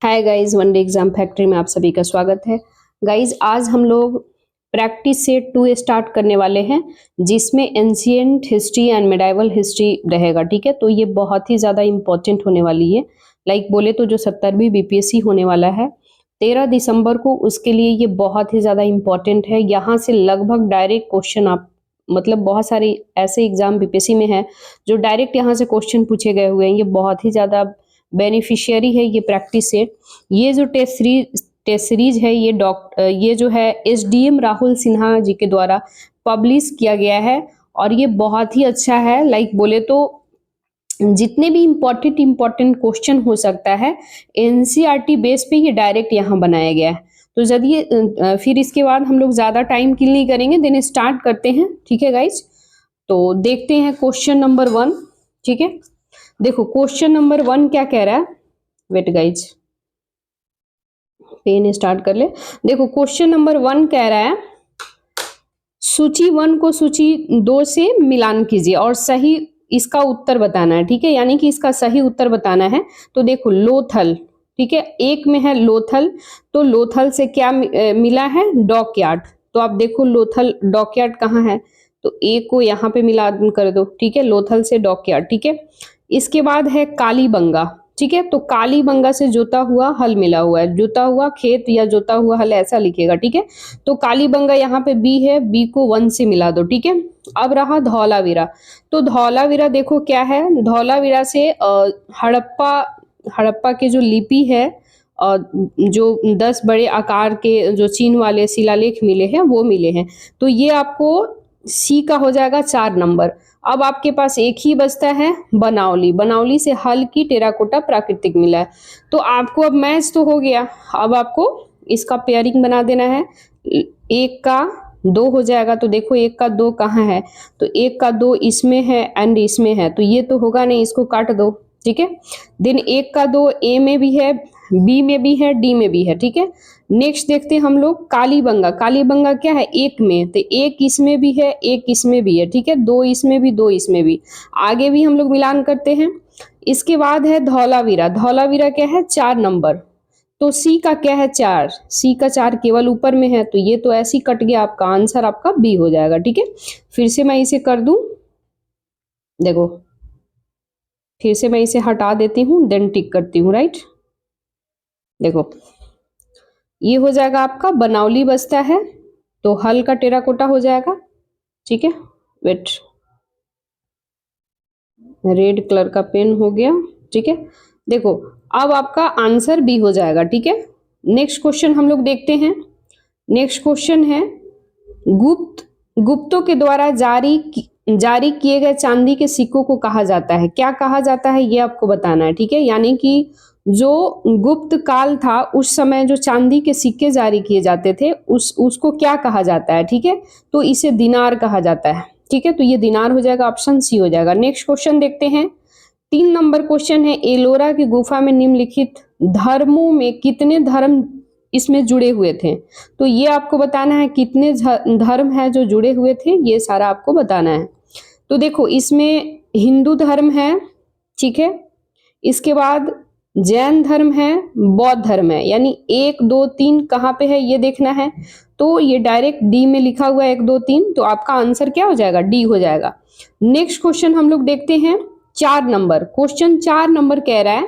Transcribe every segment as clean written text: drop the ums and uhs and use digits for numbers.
Hi guys, one day exam factory में आप सभी का स्वागत है। गाइस, आज हम लोग प्रैक्टिस सेट 2 स्टार्ट करने वाले हैं, जिसमें ancient history and medieval history रहेगा। ठीक है, तो ये बहुत ही ज़्यादा इंपॉर्टेंट होने वाली है। लाइक बोले तो जो 70वीं बीपीएससी होने वाला है 13 दिसंबर को, उसके लिए ये बहुत ही ज़्यादा इंपॉर्टेंट है। यहाँ से लगभग डायरेक्ट क्वेश्चन आप मतलब बहुत सारे ऐसे एग्जाम बीपीएससी में है जो डायरेक्ट यहाँ से क्वेश्चन पूछे गए हुए हैं। ये बहुत ही ज़्यादा बेनिफिशियरी है ये प्रैक्टिस सेट। ये जो टेस्ट सीरीज है ये जो है एसडीएम राहुल सिन्हा जी के द्वारा पब्लिश किया गया है और ये बहुत ही अच्छा है। लाइक बोले तो जितने भी इम्पोर्टेंट क्वेश्चन हो सकता है एनसीईआरटी बेस पे ये डायरेक्ट यहाँ बनाया गया है। तो चलिए फिर इसके बाद हम लोग ज़्यादा टाइम किल नहीं करेंगे, देन स्टार्ट करते हैं। ठीक है गाइज, तो देखते हैं क्वेश्चन नंबर 1। ठीक है, देखो क्वेश्चन नंबर 1 क्या कह रहा है। वेट गाइज, पेन स्टार्ट कर ले। देखो क्वेश्चन नंबर 1 कह रहा है सूची 1 को सूची 2 से मिलान कीजिए और सही इसका उत्तर बताना है। ठीक है, यानी कि इसका सही उत्तर बताना है। तो देखो लोथल, ठीक है, एक में है लोथल, तो लोथल से क्या मिला है, डॉकयार्ड। तो आप देखो लोथल डॉकयार्ड कहाँ है, तो ए को यहाँ पे मिला कर दो। ठीक है, लोथल से डॉकयार्ड। ठीक है, इसके बाद है कालीबंगा। ठीक है, तो कालीबंगा से जोता हुआ हल मिला हुआ है, जोता हुआ खेत या जोता हुआ हल ऐसा लिखेगा। ठीक है, तो कालीबंगा यहाँ पे बी है, बी को 1 से मिला दो। ठीक है, अब रहा धौलावीरा। तो धौलावीरा देखो क्या है, धौलावीरा से हड़प्पा के जो लिपि है जो 10 बड़े आकार के जो चीन वाले शिलालेख मिले हैं वो मिले हैं। तो ये आपको सी का हो जाएगा 4 नंबर। अब आपके पास एक ही बचता है बनावली। बनावली से हल की टेराकोटा प्राकृतिक मिला है। तो आपको अब मैच तो हो गया, अब आपको इसका पेयरिंग बना देना है। 1 का 2 हो जाएगा। तो देखो 1 का 2 कहाँ है, तो 1 का 2 इसमें है एंड इसमें है, तो ये तो होगा नहीं, इसको काट दो। ठीक है, देन 1 का 2 ए में भी है, बी में भी है, डी में भी है। ठीक है, नेक्स्ट देखते हैं हम लोग कालीबंगा। कालीबंगा क्या है, 1 में, तो 1 इसमें भी है, 1 इसमें भी है। ठीक है, 2 इसमें भी, 2 इसमें भी, आगे भी हम लोग मिलान करते हैं। इसके बाद है धौलावीरा। धौलावीरा क्या है, 4 नंबर। तो सी का क्या है, 4। सी का 4 केवल ऊपर में है, तो ये तो ऐसे ही कट गया, आपका आंसर आपका बी हो जाएगा। ठीक है, फिर से मैं इसे कर दूं, देखो फिर से मैं इसे हटा देती हूँ, देन टिक करती हूँ। राइट, देखो ये हो जाएगा आपका बनावली बचता है, तो हल का टेराकोटा हो जाएगा। ठीक है, वेट, रेड कलर का पेन हो गया। ठीक है, देखो अब आपका आंसर बी हो जाएगा। ठीक है, नेक्स्ट क्वेश्चन हम लोग देखते हैं। नेक्स्ट क्वेश्चन है गुप्तों के द्वारा जारी किए गए चांदी के सिक्कों को कहा जाता है, क्या कहा जाता है ये आपको बताना है। ठीक है, यानी कि जो गुप्त काल था उस समय जो चांदी के सिक्के जारी किए जाते थे उसको क्या कहा जाता है। ठीक है, तो इसे दिनार कहा जाता है। ठीक है, तो ये दिनार हो जाएगा, ऑप्शन सी हो जाएगा। नेक्स्ट क्वेश्चन देखते हैं, 3 नंबर क्वेश्चन है एलोरा की गुफा में निम्नलिखित धर्मों में कितने धर्म इसमें जुड़े हुए थे। तो ये आपको बताना है कितने धर्म है जो जुड़े हुए थे, ये सारा आपको बताना है। तो देखो इसमें हिंदू धर्म है, ठीक है, इसके बाद जैन धर्म है, बौद्ध धर्म है, यानी 1 2 3 कहाँ पे है ये देखना है। तो ये डायरेक्ट डी में लिखा हुआ है 1 2 3, तो आपका आंसर क्या हो जाएगा, डी हो जाएगा। नेक्स्ट क्वेश्चन हम लोग देखते हैं 4 नंबर। क्वेश्चन 4 नंबर कह रहा है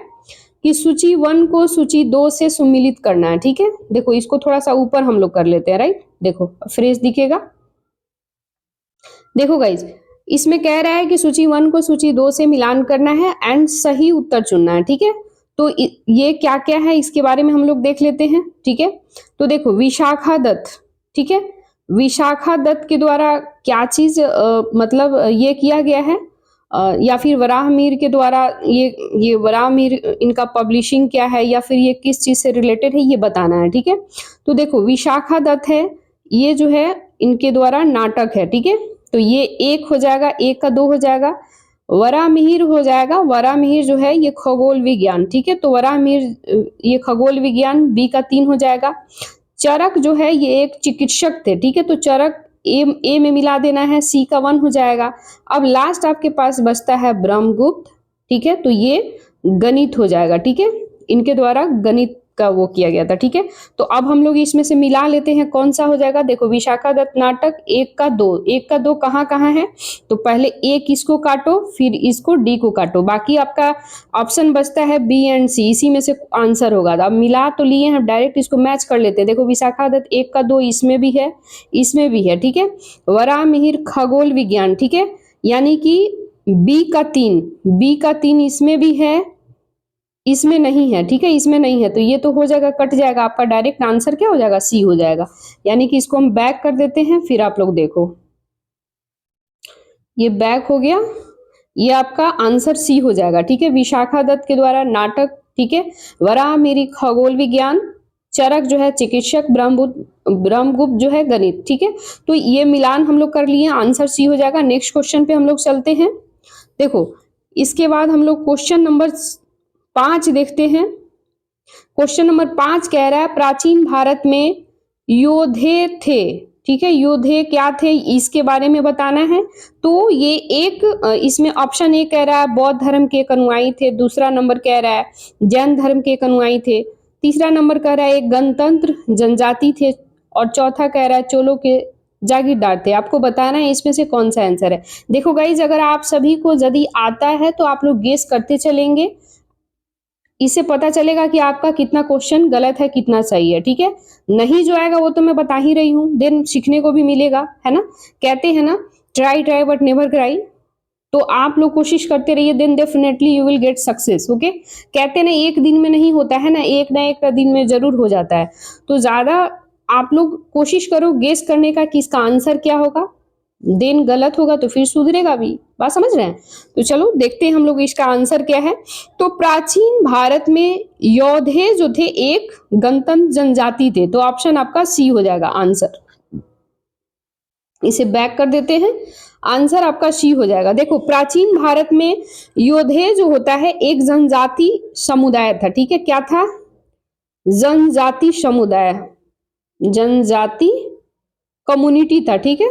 कि सूची 1 को सूची 2 से सुमिलित करना है। ठीक है, देखो इसको थोड़ा सा ऊपर हम लोग कर लेते हैं। राइट, देखो फ्रेश दिखेगा। देखो गाइज, इसमें कह रहा है कि सूची 1 को सूची 2 से मिलान करना है एंड सही उत्तर चुनना है। ठीक है, तो ये क्या क्या है इसके बारे में हम लोग देख लेते हैं। ठीक है, तो देखो विशाखा दत्त, ठीक है, विशाखा दत्त के द्वारा क्या चीज मतलब ये किया गया है, या फिर वराहमिहिर के द्वारा ये वराहमिहिर इनका पब्लिशिंग क्या है, या फिर ये किस चीज से रिलेटेड है ये बताना है। ठीक है, तो देखो विशाखा दत्त है, ये जो है इनके द्वारा नाटक है। ठीक है, तो ये 1 हो जाएगा, 1 का 2 हो जाएगा। वराहमिहिर हो जाएगा, वराहमिहिर जो है ये खगोल विज्ञान। ठीक है, तो वराहमिहिर ये खगोल विज्ञान, बी का 3 हो जाएगा। चरक जो है ये एक चिकित्सक थे। ठीक है, तो चरक ए में मिला देना है, सी का 1 हो जाएगा। अब लास्ट आपके पास बचता है ब्रह्मगुप्त। ठीक है, तो ये गणित हो जाएगा। ठीक है, इनके द्वारा गणित का वो किया गया था, ठीक है। तो अब हम लोग इसमें से मिला लेते हैं, कौन सा हो जाएगा। देखो विशाखादत्त नाटक 1 का 2, 1 का 2 कहाँ कहाँ है, तो पहले एक इसको काटो, फिर इसको डी को काटो, बाकी आपका ऑप्शन बचता है बी एंड सी, इसी में से आंसर होगा। अब मिला तो लिए हैं, डायरेक्ट इसको मैच कर लेते हैं। देखो विशाखादत्त 1 का 2 इसमें भी है, इसमें भी है, ठीक है। वराहमिहिर खगोल विज्ञान, ठीक है, यानी कि बी का 3, बी का 3 इसमें भी है, इसमें नहीं है, ठीक है, इसमें नहीं है, तो ये तो हो जाएगा, कट जाएगा, आपका डायरेक्ट आंसर क्या हो जाएगा, सी हो जाएगा। यानी कि इसको हम बैक कर देते हैं, फिर आप लोग देखो, ये बैक हो गया, ये आपका आंसर सी हो जाएगा, ठीक है। विशाखादत्त के द्वारा नाटक, ठीक है, वराहमिहिर खगोल विज्ञान, चरक जो है चिकित्सक, ब्रह्मगुप्त जो है गणित, ठीक है। तो ये मिलान हम लोग कर लिए, आंसर सी हो जाएगा। नेक्स्ट क्वेश्चन पे हम लोग चलते हैं। देखो इसके बाद हम लोग क्वेश्चन नंबर 5 देखते हैं। क्वेश्चन नंबर 5 कह रहा है प्राचीन भारत में योद्धे थे, ठीक है, योद्धे क्या थे इसके बारे में बताना है। तो ये एक इसमें ऑप्शन ए कह रहा है बौद्ध धर्म के एक अनुयायी थे, दूसरा नंबर कह रहा है जैन धर्म के एक अनुयायी थे, तीसरा नंबर कह रहा है एक गणतंत्र जनजाति थे, और चौथा कह रहा है चोलों के जागीरदार थे। आपको बताना है इसमें से कौन सा आंसर है। देखो गाइज, अगर आप सभी को यदि आता है तो आप लोग गेस करते चलेंगे, इससे पता चलेगा कि आपका कितना क्वेश्चन गलत है कितना सही है, ठीक है। नहीं जो आएगा वो तो मैं बता ही रही हूँ, देन सीखने को भी मिलेगा, है ना। कहते हैं ना try try but never cry, तो आप लोग कोशिश करते रहिए, then definitely you will get success, okay. कहते हैं ना एक दिन में नहीं होता है ना, एक ना एक दिन में जरूर हो जाता है। तो ज्यादा आप लोग कोशिश करो गेस करने का कि इसका आंसर क्या होगा, देन गलत होगा तो फिर सुधरेगा भी, बात समझ रहे हैं। तो चलो देखते हैं हम लोग इसका आंसर क्या है। तो प्राचीन भारत में योद्धे जो थे एक गणतंत्र जनजाति थे, तो ऑप्शन आपका सी हो जाएगा आंसर। इसे बैक कर देते हैं, आंसर आपका सी हो जाएगा। देखो प्राचीन भारत में योद्धे जो होता है एक जनजाति समुदाय था, ठीक है, क्या था, जनजाति समुदाय, जनजाति कम्युनिटी था, ठीक है,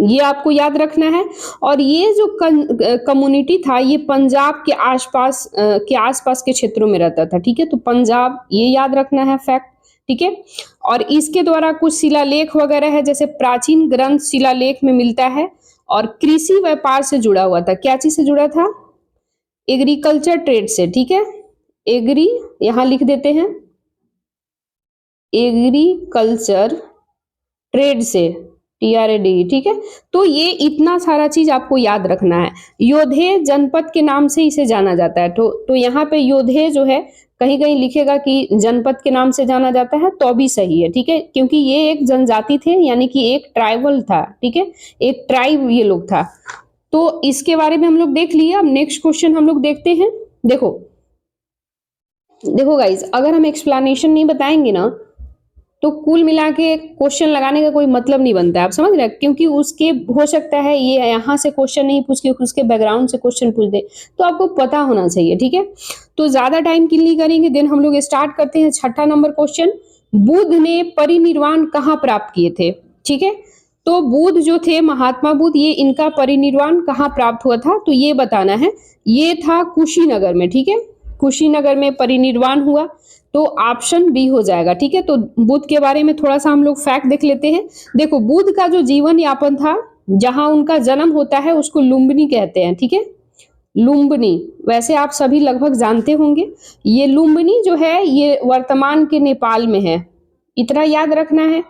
ये आपको याद रखना है। और ये जो कम्युनिटी था ये पंजाब के आसपास के क्षेत्रों में रहता था, ठीक है। तो पंजाब, ये याद रखना है फैक्ट, ठीक है। और इसके द्वारा कुछ शिलालेख वगैरह है, जैसे प्राचीन ग्रंथ शिलालेख में मिलता है, और कृषि व्यापार से जुड़ा हुआ था। क्या चीज से जुड़ा था, एग्रीकल्चर ट्रेड से, ठीक है, एग्री यहां लिख देते हैं, एग्रीकल्चर ट्रेड से, TRAD, ठीक है। तो ये इतना सारा चीज आपको याद रखना है। योद्धे जनपद के नाम से इसे जाना जाता है, तो यहाँ पे योद्धे जो है कहीं कहीं लिखेगा कि जनपद के नाम से जाना जाता है, तो भी सही है, ठीक है, क्योंकि ये एक जनजाति थे, यानी कि एक ट्राइबल था, ठीक है, एक ट्राइब ये लोग था। तो इसके बारे में हम लोग देख लिए। अब नेक्स्ट क्वेश्चन हम लोग देखते हैं। देखो देखो गाइज, अगर हम एक्सप्लेनेशन नहीं बताएंगे ना तो कुल मिला के क्वेश्चन लगाने का कोई मतलब नहीं बनता है, आप समझ रहे हैं, क्योंकि उसके हो सकता है ये यहाँ से क्वेश्चन नहीं पूछ के उसके बैकग्राउंड से क्वेश्चन पूछ दे, तो आपको पता होना चाहिए, ठीक है। तो ज्यादा टाइम किल नहीं करेंगे, देन हम लोग स्टार्ट करते हैं। छठा नंबर क्वेश्चन, बुद्ध ने परिनिर्वाण कहाँ प्राप्त किए थे, ठीक है। तो बुद्ध जो थे, महात्मा बुद्ध, ये इनका परिनिर्वाण कहाँ प्राप्त हुआ था, तो ये बताना है। ये था कुशीनगर में, ठीक है, कुशीनगर में परिनिर्वाण हुआ, तो ऑप्शन बी हो जाएगा, ठीक है। तो बुद्ध के बारे में थोड़ा सा हम लोग फैक्ट देख लेते हैं। देखो बुद्ध का जो जीवन यापन था, जहां उनका जन्म होता है उसको लुम्बिनी कहते हैं, ठीक है, लुम्बिनी, वैसे आप सभी लगभग जानते होंगे। ये लुम्बिनी जो है ये वर्तमान के नेपाल में है, इतना याद रखना है।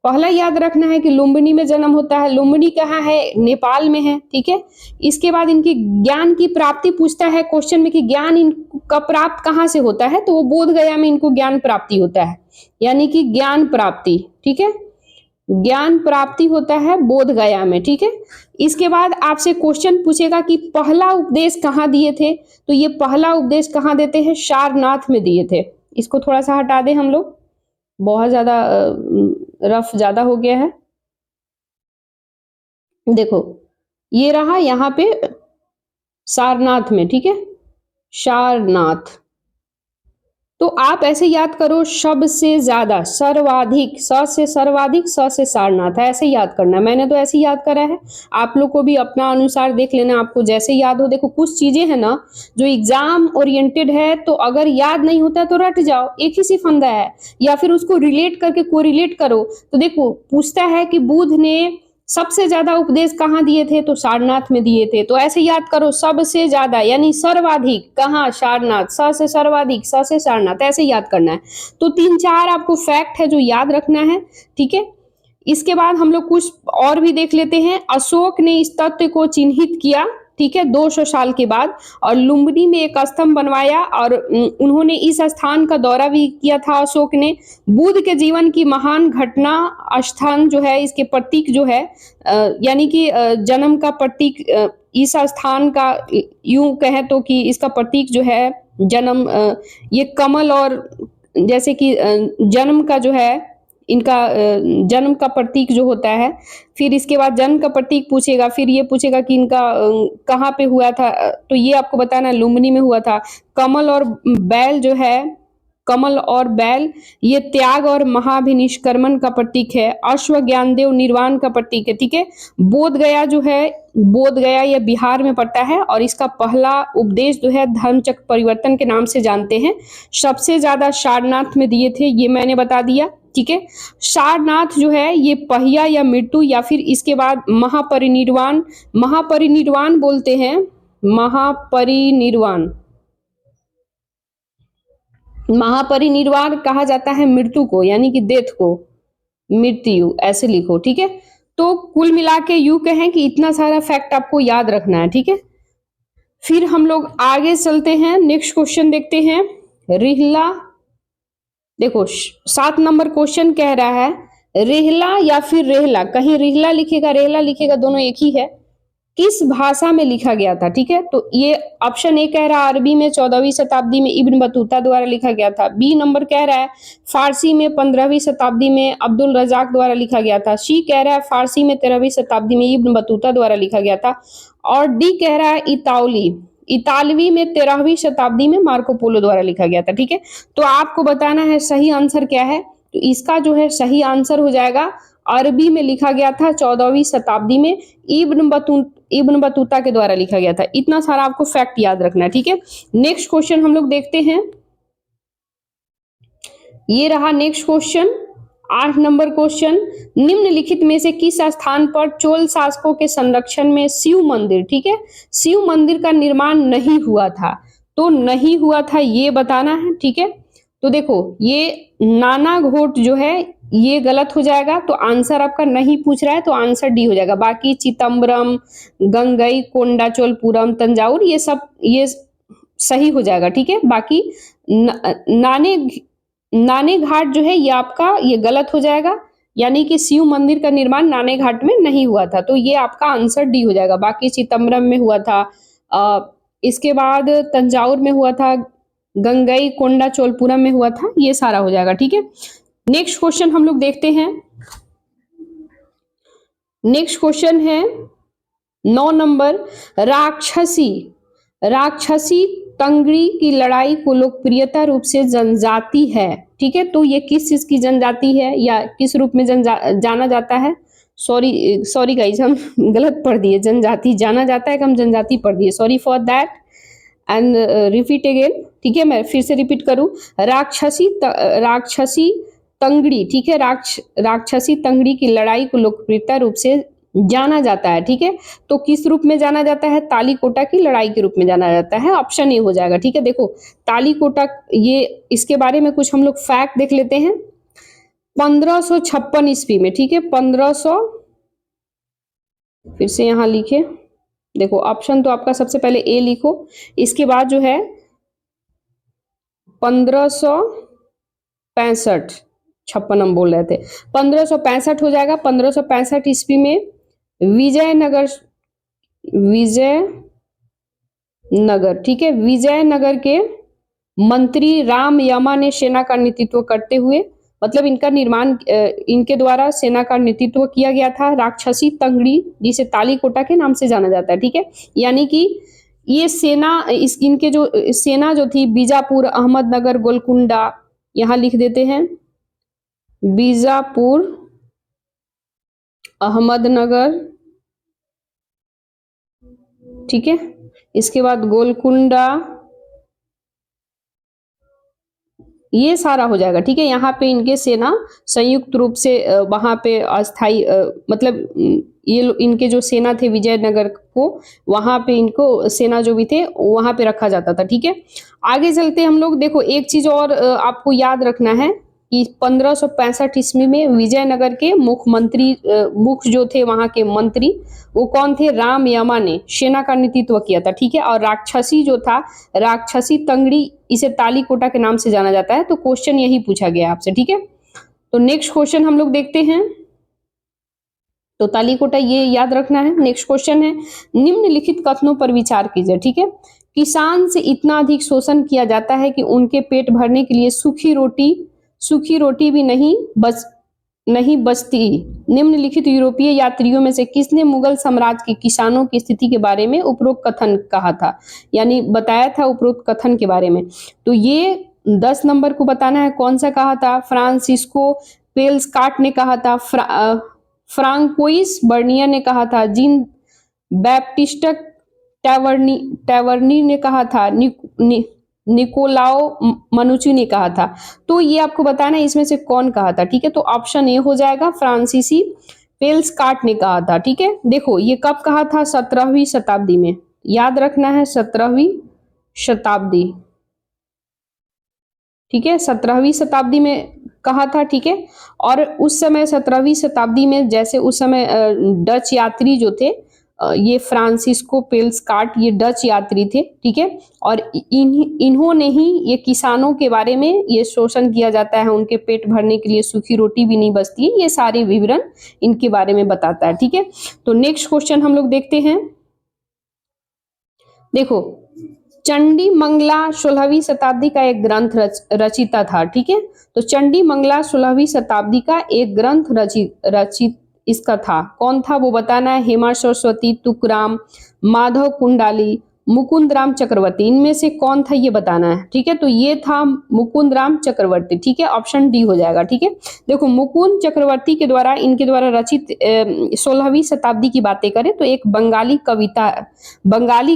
पहला याद रखना है कि लुम्बिनी में जन्म होता है, लुम्बिनी कहाँ है, नेपाल में है, ठीक है। इसके बाद इनकी ज्ञान की प्राप्ति पूछता है क्वेश्चन में कि ज्ञान इनका प्राप्त कहाँ से होता है, तो वो बोध गया में इनको ज्ञान प्राप्ति होता है, यानी कि ज्ञान प्राप्ति, ठीक है, ज्ञान प्राप्ति होता है बोध गया में, ठीक है। इसके बाद आपसे क्वेश्चन पूछेगा कि पहला उपदेश कहाँ दिए थे, तो ये पहला उपदेश कहाँ देते हैं, सारनाथ में दिए थे। इसको थोड़ा सा हटा दें हम लोग, बहुत ज्यादा रफ ज्यादा हो गया है। देखो ये रहा यहाँ पे सारनाथ में, ठीक है, सारनाथ, तो आप ऐसे याद करो, सबसे ज्यादा, सर्वाधिक, स से सर्वाधिक, स से सारनाथ, ऐसे याद करना है। मैंने तो ऐसे याद करा है, आप लोग को भी अपना अनुसार देख लेना, आपको जैसे याद हो। देखो कुछ चीजें हैं ना जो एग्जाम ओरिएंटेड है, तो अगर याद नहीं होता तो रट जाओ, एक ही सी फंदा है, या फिर उसको रिलेट करके कोरिलेट करो। तो देखो पूछता है कि बुध ने सबसे ज्यादा उपदेश कहाँ दिए थे, तो सारनाथ में दिए थे। तो ऐसे याद करो, सबसे ज्यादा यानी सर्वाधिक कहाँ, सारनाथ, स से सर्वाधिक, स से सारनाथ, ऐसे याद करना है। तो 3-4 आपको फैक्ट है जो याद रखना है, ठीक है। इसके बाद हम लोग कुछ और भी देख लेते हैं। अशोक ने इस तथ्य को चिन्हित किया, ठीक है, 200 साल के बाद, और लुम्बिनी में एक स्तंभ बनवाया, और उन्होंने इस स्थान का दौरा भी किया था अशोक ने। बुद्ध के जीवन की महान घटना स्थान जो है, इसके प्रतीक जो है, यानी कि जन्म का प्रतीक, इस स्थान का यूं कहें तो कि इसका प्रतीक जो है जन्म, ये कमल, और जैसे कि जन्म का जो है, इनका जन्म का प्रतीक जो होता है। फिर इसके बाद जन्म का प्रतीक पूछेगा, फिर ये पूछेगा कि इनका कहाँ पे हुआ था, तो ये आपको बताना लुम्बिनी में हुआ था। कमल और बैल जो है, कमल और बैल, ये त्याग और महाभिनिष्क्रमण का प्रतीक है। अश्व ज्ञानदेव निर्वाण का प्रतीक है, ठीक है। बोध गया जो है, बोध गया ये बिहार में पड़ता है, और इसका पहला उपदेश जो है धर्मचक्र परिवर्तन के नाम से जानते हैं। सबसे ज्यादा सारनाथ में दिए थे, ये मैंने बता दिया, ठीक है। सारनाथ जो है ये पहिया या मृत्यु, या फिर इसके बाद महापरिनिर्वाण, महापरिनिर्वाण बोलते हैं, महापरिनिर्वाण, महापरिनिर्वाण कहा जाता है मृत्यु को, यानी कि डेथ को, मृत्यु ऐसे लिखो, ठीक है। तो कुल मिला के यूं कहें कि इतना सारा फैक्ट आपको याद रखना है, ठीक है। फिर हम लोग आगे चलते हैं, नेक्स्ट क्वेश्चन देखते हैं। रिहला, देखो 7 नंबर क्वेश्चन कह रहा है रेहला या फिर रेहला, कहीं रिहला लिखेगा रेहला लिखेगा, दोनों एक ही है, किस भाषा में लिखा गया था, ठीक है। तो ये ऑप्शन ए कह रहा है अरबी में 14वीं शताब्दी में इब्न बतूता द्वारा लिखा गया था। बी नंबर कह रहा है फारसी में 15वीं शताब्दी में अब्दुल रजाक द्वारा लिखा गया था। सी कह रहा है फारसी में 13वीं शताब्दी में इब्न बतूता द्वारा लिखा गया था। और डी कह रहा है इतालवी में 13वीं शताब्दी में मार्को पोलो द्वारा लिखा गया था, ठीक है। तो आपको बताना है सही आंसर क्या है। तो इसका जो है सही आंसर हो जाएगा अरबी में लिखा गया था, 14वीं शताब्दी में इब्न बतूता के द्वारा लिखा गया था। इतना सारा आपको फैक्ट याद रखना है, ठीक है। नेक्स्ट क्वेश्चन हम लोग देखते हैं, ये रहा नेक्स्ट क्वेश्चन, 8 नंबर क्वेश्चन। निम्नलिखित में से किस स्थान पर चोल शासकों के संरक्षण में शिव मंदिर, ठीक है, शिव मंदिर का निर्माण नहीं हुआ था। तो नहीं हुआ था ये बताना है, ठीक है। तो देखो ये नाना घोट जो है ये गलत हो जाएगा, तो आंसर आपका नहीं पूछ रहा है, तो आंसर डी हो जाएगा। बाकी चिदम्बरम, गंगई कोंडाचोलपुरम, तंजाउर, ये सब ये सही हो जाएगा, ठीक है। बाकी नाने घाट जो है ये आपका ये गलत हो जाएगा, यानी कि शिव मंदिर का निर्माण नाने घाट में नहीं हुआ था, तो ये आपका आंसर डी हो जाएगा। बाकी चिदम्बरम में हुआ था, इसके बाद तंजाउर में हुआ था, गंगई कोंडाचोलपुरम में हुआ था, ये सारा हो जाएगा, ठीक है। नेक्स्ट क्वेश्चन हम लोग देखते हैं। नेक्स्ट क्वेश्चन है 9 नंबर, राक्षसी तंगड़ी की लड़ाई को लोकप्रियता रूप से जनजाति है, ठीक है। तो ये किस चीज की जनजाति है या किस रूप में जाना जाता है, सॉरी गाइज हम गलत पढ़ दिए, जनजाति जाना जाता है कि हम जनजाति पढ़ दिए, sorry for that and repeat again, ठीक है। मैं फिर से रिपीट करूं, राक्षसी तंगड़ी, ठीक है, राक्षसी तंगड़ी की लड़ाई को लोकप्रियता रूप से जाना जाता है, ठीक है। तो किस रूप में जाना जाता है, तालीकोटा की लड़ाई के रूप में जाना जाता है, ऑप्शन ए हो जाएगा, ठीक है। देखो तालीकोटा, ये इसके बारे में कुछ हम लोग फैक्ट देख लेते हैं। 1556 ईस्वी में, ठीक है, 1500, फिर से यहां लिखे, देखो ऑप्शन तो आपका सबसे पहले ए लिखो, इसके बाद जो है 1565, 56 हम बोल रहे थे, 1565 हो जाएगा। 1565 ईस्वी में विजयनगर, ठीक है, विजयनगर के मंत्री राम यमा ने सेना का नेतृत्व करते हुए, मतलब इनका निर्माण, इनके द्वारा सेना का नेतृत्व किया गया था। राक्षसी तंगड़ी जिसे तालीकोटा के नाम से जाना जाता है, ठीक है, यानी कि ये सेना इनके जो सेना जो थी बीजापुर, अहमदनगर, गोलकुंडा, यहाँ लिख देते हैं बीजापुर, अहमदनगर, ठीक है। इसके बाद गोलकुंडा, ये सारा हो जाएगा, ठीक है। यहाँ पे इनके सेना संयुक्त रूप से वहां पे अस्थाई मतलब ये इनके जो सेना थे विजयनगर को, वहां पे इनको सेना जो भी थे वहां पे रखा जाता था, ठीक है। आगे चलते हम लोग, देखो एक चीज और आपको याद रखना है कि 1565 ईस्वी में विजयनगर के मुख्यमंत्री मुख्य जो थे वहां के मंत्री, वो कौन थे? राम यमा ने सेना का नेतृत्व किया था, ठीक है। और राक्षसी जो था, राक्षसी तंगड़ी, इसे तालीकोटा के नाम से जाना जाता है। तो क्वेश्चन यही पूछा गया आपसे, ठीक है। तो नेक्स्ट क्वेश्चन हम लोग देखते हैं। तो तालीकोटा ये याद रखना है। नेक्स्ट क्वेश्चन है, निम्नलिखित कथनों पर विचार कीजिए, ठीक है। किसान से इतना अधिक शोषण किया जाता है कि उनके पेट भरने के लिए सूखी रोटी भी नहीं बचती। निम्नलिखित यूरोपीय यात्रियों में से किसने मुगल साम्राज्य के किसानों की स्थिति के बारे में उपरोक्त कथन कहा था, यानी बताया था उपरोक्त कथन के बारे में? तो ये 10 नंबर को बताना है, कौन सा कहा था? फ्रांसिस्को पेल्सकाट ने कहा था, फ्रांकोइस बर्नियर ने कहा था, जीन बैप्टिस्ट टैवर्नी ने कहा था, निकोलाओ मनुची ने कहा था। तो ये आपको बताना है इसमें से कौन कहा था, ठीक है। तो ऑप्शन ए हो जाएगा, फ्रांसीसी पेल्सकाट ने कहा था, ठीक है। देखो ये कब कहा था? 17वीं शताब्दी में, याद रखना है 17वीं शताब्दी, ठीक है। 17वीं शताब्दी में कहा था, ठीक है। और उस समय 17वीं शताब्दी में जैसे उस समय डच यात्री जो थे, ये फ्रांसिस्को पेल्सकाट, ये डच यात्री थे, ठीक है। और इन्होंने ही ये किसानों के बारे में, ये शोषण किया जाता है, उनके पेट भरने के लिए सूखी रोटी भी नहीं बचती है, ये सारे विवरण इनके बारे में बताता है, ठीक है। तो नेक्स्ट क्वेश्चन हम लोग देखते हैं। देखो चंडी मंगला 16वीं शताब्दी का एक ग्रंथ रचिता था, ठीक है। तो चंडी मंगला 16वीं शताब्दी का एक ग्रंथ रचित इसका था, कौन था वो बताना है। हेमा सरस्वती, तुकराम, माधव कुंडाली, मुकुंद राम चक्रवर्ती, इनमें से कौन था ये बताना है, ठीक है। तो ये था मुकुंद राम चक्रवर्ती, ठीक है। ऑप्शन डी हो जाएगा, ठीक है। देखो मुकुंद चक्रवर्ती के द्वारा, इनके द्वारा रचित 16वीं शताब्दी की बातें करें तो एक बंगाली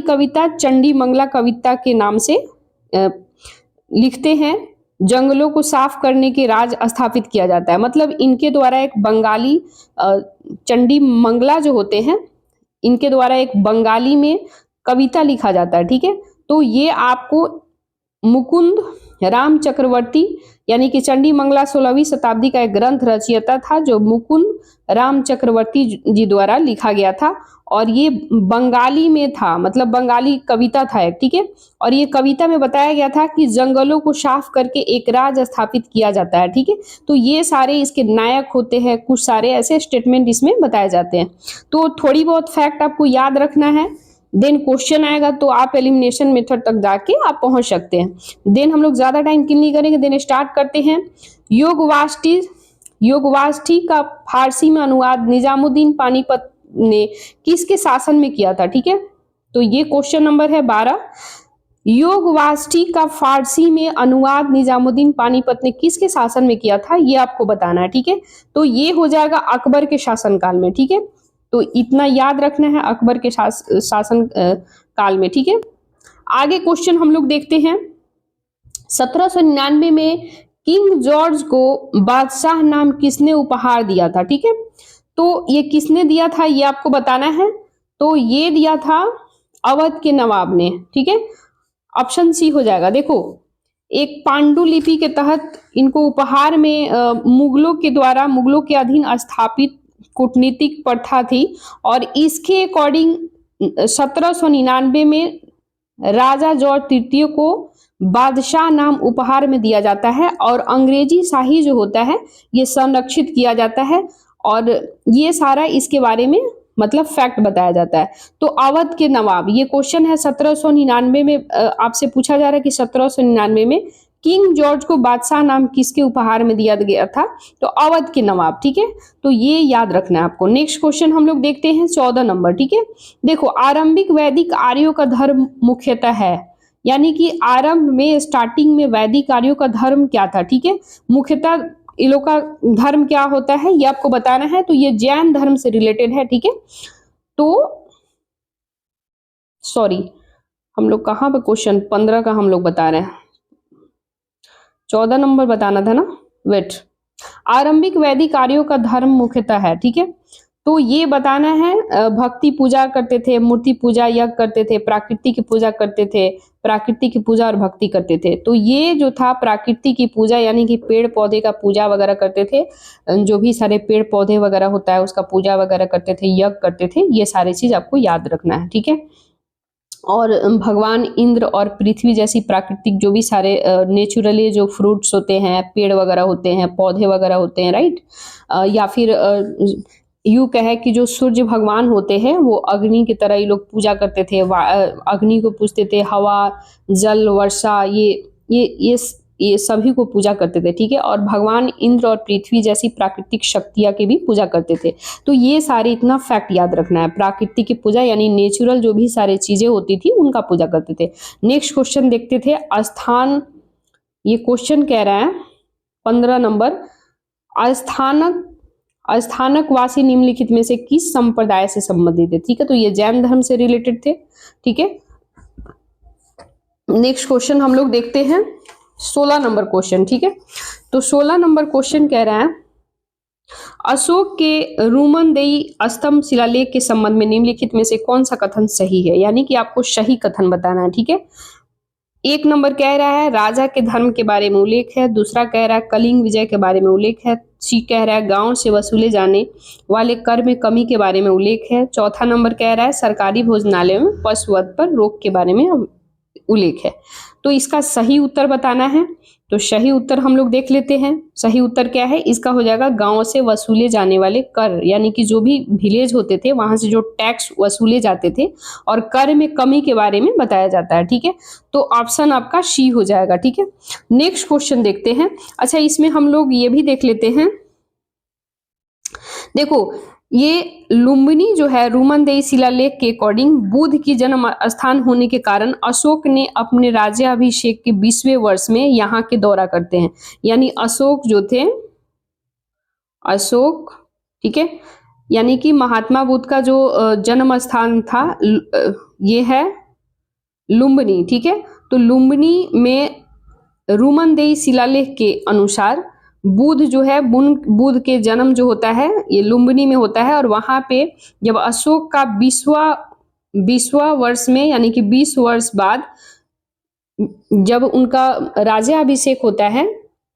कविता चंडी मंगला कविता के नाम से लिखते हैं। जंगलों को साफ करने के राज स्थापित किया जाता है, मतलब इनके द्वारा एक बंगाली चंडी मंगला जो होते हैं, इनके द्वारा एक बंगाली में कविता लिखा जाता है, ठीक है। तो ये आपको मुकुंद राम चक्रवर्ती, यानी कि चंडी मंगला 16वीं शताब्दी का एक ग्रंथ रचयिता था जो मुकुंद राम चक्रवर्ती जी द्वारा लिखा गया था, और ये बंगाली में था, मतलब बंगाली कविता था एक, ठीक है। और ये कविता में बताया गया था कि जंगलों को साफ करके एक राज स्थापित किया जाता है, ठीक है। तो ये सारे इसके नायक होते हैं, कुछ सारे ऐसे स्टेटमेंट इसमें बताए जाते हैं। तो थोड़ी बहुत फैक्ट आपको याद रखना है, देन क्वेश्चन आएगा तो आप एलिमिनेशन मेथड तक जाके आप पहुंच सकते हैं। देन हम लोग ज्यादा टाइम किल नहीं करेंगे, देन स्टार्ट करते हैं। योगवाष्ठी का फारसी में अनुवाद निजामुद्दीन पानीपत ने किसके शासन में किया था, ठीक है। तो ये क्वेश्चन नंबर है 12। योगवाष्ठी का फारसी में अनुवाद निजामुद्दीन पानीपत ने किसके शासन में किया था, ये आपको बताना है, ठीक है। तो ये हो जाएगा अकबर के शासनकाल में, ठीक है। तो इतना याद रखना है, अकबर के शासन काल में, ठीक है। आगे क्वेश्चन हम लोग देखते हैं। 1799 में किंग जॉर्ज को बादशाह नाम किसने उपहार दिया था, ठीक है। तो ये किसने दिया था ये आपको बताना है। तो ये दिया था अवध के नवाब ने, ठीक है। ऑप्शन सी हो जाएगा। देखो एक पांडुलिपि के तहत इनको उपहार में मुगलों के अधीन स्थापित कूटनीतिक प्रथा थी, और इसके अकॉर्डिंग 1799 में राजा जॉर्ज तृतीय को बादशाह नाम उपहार में दिया जाता है, और अंग्रेजी शाही जो होता है ये संरक्षित किया जाता है, और ये सारा इसके बारे में मतलब फैक्ट बताया जाता है। तो अवध के नवाब, ये क्वेश्चन है 1799 में आपसे पूछा जा रहा है कि 1799 में किंग जॉर्ज को बादशाह नाम किसके उपहार में दिया गया था? तो अवध के नवाब, ठीक है। तो ये याद रखना है आपको। नेक्स्ट क्वेश्चन हम लोग देखते हैं 14 नंबर, ठीक है। देखो, आरंभिक वैदिक आर्यों का धर्म मुख्यतः है, यानी कि आरंभ में स्टार्टिंग में वैदिक आर्यों का धर्म क्या था, ठीक है। मुख्यतः इन लोग का धर्म क्या होता है ये आपको बताना है। तो ये जैन धर्म से रिलेटेड है, ठीक है। तो सॉरी, हम लोग कहाँ पे क्वेश्चन 15 का हम लोग बता रहे हैं, 14 नंबर बताना था ना, वेट। आरंभिक वैदिक आर्यों का धर्म मुख्यतः है, ठीक है। तो ये बताना है, भक्ति पूजा करते थे, मूर्ति पूजा यज्ञ करते थे, प्राकृति की पूजा करते थे, प्राकृति की पूजा और भक्ति करते थे। तो ये जो था प्राकृति की पूजा, यानी कि पेड़ पौधे का पूजा वगैरह करते थे, जो भी सारे पेड़ पौधे वगैरह होता है उसका पूजा वगैरह करते थे, यज्ञ करते थे। ये सारी चीज आपको याद रखना है, ठीक है। और भगवान इंद्र और पृथ्वी जैसी प्राकृतिक जो भी सारे नेचुरली जो फ्रूट्स होते हैं, पेड़ वगैरह होते हैं, पौधे वगैरह होते हैं, राइट। या फिर यूं कहे कि जो सूर्य भगवान होते हैं वो अग्नि की तरह ही लोग पूजा करते थे, अग्नि को पूजते थे, हवा, जल, वर्षा, ये सभी को पूजा करते थे, ठीक है। और भगवान इंद्र और पृथ्वी जैसी प्राकृतिक शक्तियां की भी पूजा करते थे। तो ये सारे इतना फैक्ट याद रखना है, प्राकृतिक की पूजा यानी नेचुरल जो भी सारी चीजें होती थी उनका पूजा करते थे। नेक्स्ट क्वेश्चन देखते थे, स्थान, ये क्वेश्चन कह रहा है 15 नंबर, अस्थानक अस्थानकवासी निम्नलिखित में से किस संप्रदाय से संबंधित है, ठीक है। तो ये जैन धर्म से रिलेटेड थे, ठीक है। नेक्स्ट क्वेश्चन हम लोग देखते हैं 16 नंबर क्वेश्चन, ठीक है। तो 16 नंबर क्वेश्चन कह रहा है, अशोक के रुमनदेई स्तंभ शिलालेख के संबंध में निम्नलिखित में से कौन सा कथन सही है, यानी कि आपको सही कथन बताना है, ठीक है। एक नंबर कह रहा है राजा के धर्म के बारे में उल्लेख है, दूसरा कह रहा है कलिंग विजय के बारे में उल्लेख है, सी कह रहा है गांव से वसूले जाने वाले कर में कमी के बारे में उल्लेख है, चौथा नंबर कह रहा है सरकारी भोजनालय में पशुवध पर रोक के बारे में उल्लेख है। तो इसका सही उत्तर बताना है। तो सही उत्तर हम लोग देख लेते हैं। सही उत्तर क्या है, इसका हो जाएगा गांव से वसूले जाने वाले कर, यानी कि जो भी विलेज होते थे वहां से जो टैक्स वसूले जाते थे और कर में कमी के बारे में बताया जाता है, ठीक है। तो ऑप्शन आपका सी हो जाएगा, ठीक है। नेक्स्ट क्वेश्चन देखते हैं। अच्छा, इसमें हम लोग ये भी देख लेते हैं, देखो ये लुम्बिनी जो है रुमनदेई शिलालेख के अकॉर्डिंग बुद्ध की जन्म स्थान होने के कारण अशोक ने अपने राज्याभिषेक के 20वें वर्ष में यहाँ के दौरा करते हैं। यानी अशोक जो थे, अशोक, ठीक है, यानी कि महात्मा बुद्ध का जो जन्म स्थान था ये है लुम्बिनी, ठीक है। तो लुम्बिनी में रुमनदेई शिलालेख के अनुसार बुद्ध जो है, बुद्ध के जन्म जो होता है ये लुम्बिनी में होता है। और वहां पे जब अशोक का 20वां वर्ष में, यानी कि 20 वर्ष बाद जब उनका राज्याभिषेक होता है,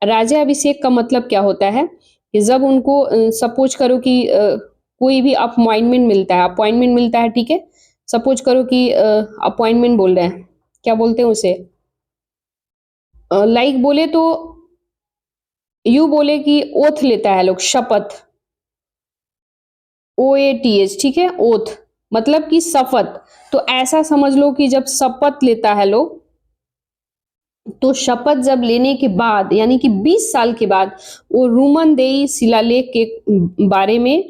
राज्याभिषेक का मतलब क्या होता है कि जब उनको सपोज करो कि कोई भी अपॉइंटमेंट मिलता है, ठीक है। सपोज करो कि अपॉइंटमेंट बोल रहे हैं, क्या बोलते हैं उसे, लाइक बोले तो यू बोले कि ओथ लेता है लोग, शपथ, OATH, ठीक है, ओथ मतलब कि शपथ। तो ऐसा समझ लो कि जब शपथ लेता है लोग, तो शपथ जब लेने के बाद यानी कि 20 साल के बाद वो रुमनदेई शिलालेख के बारे में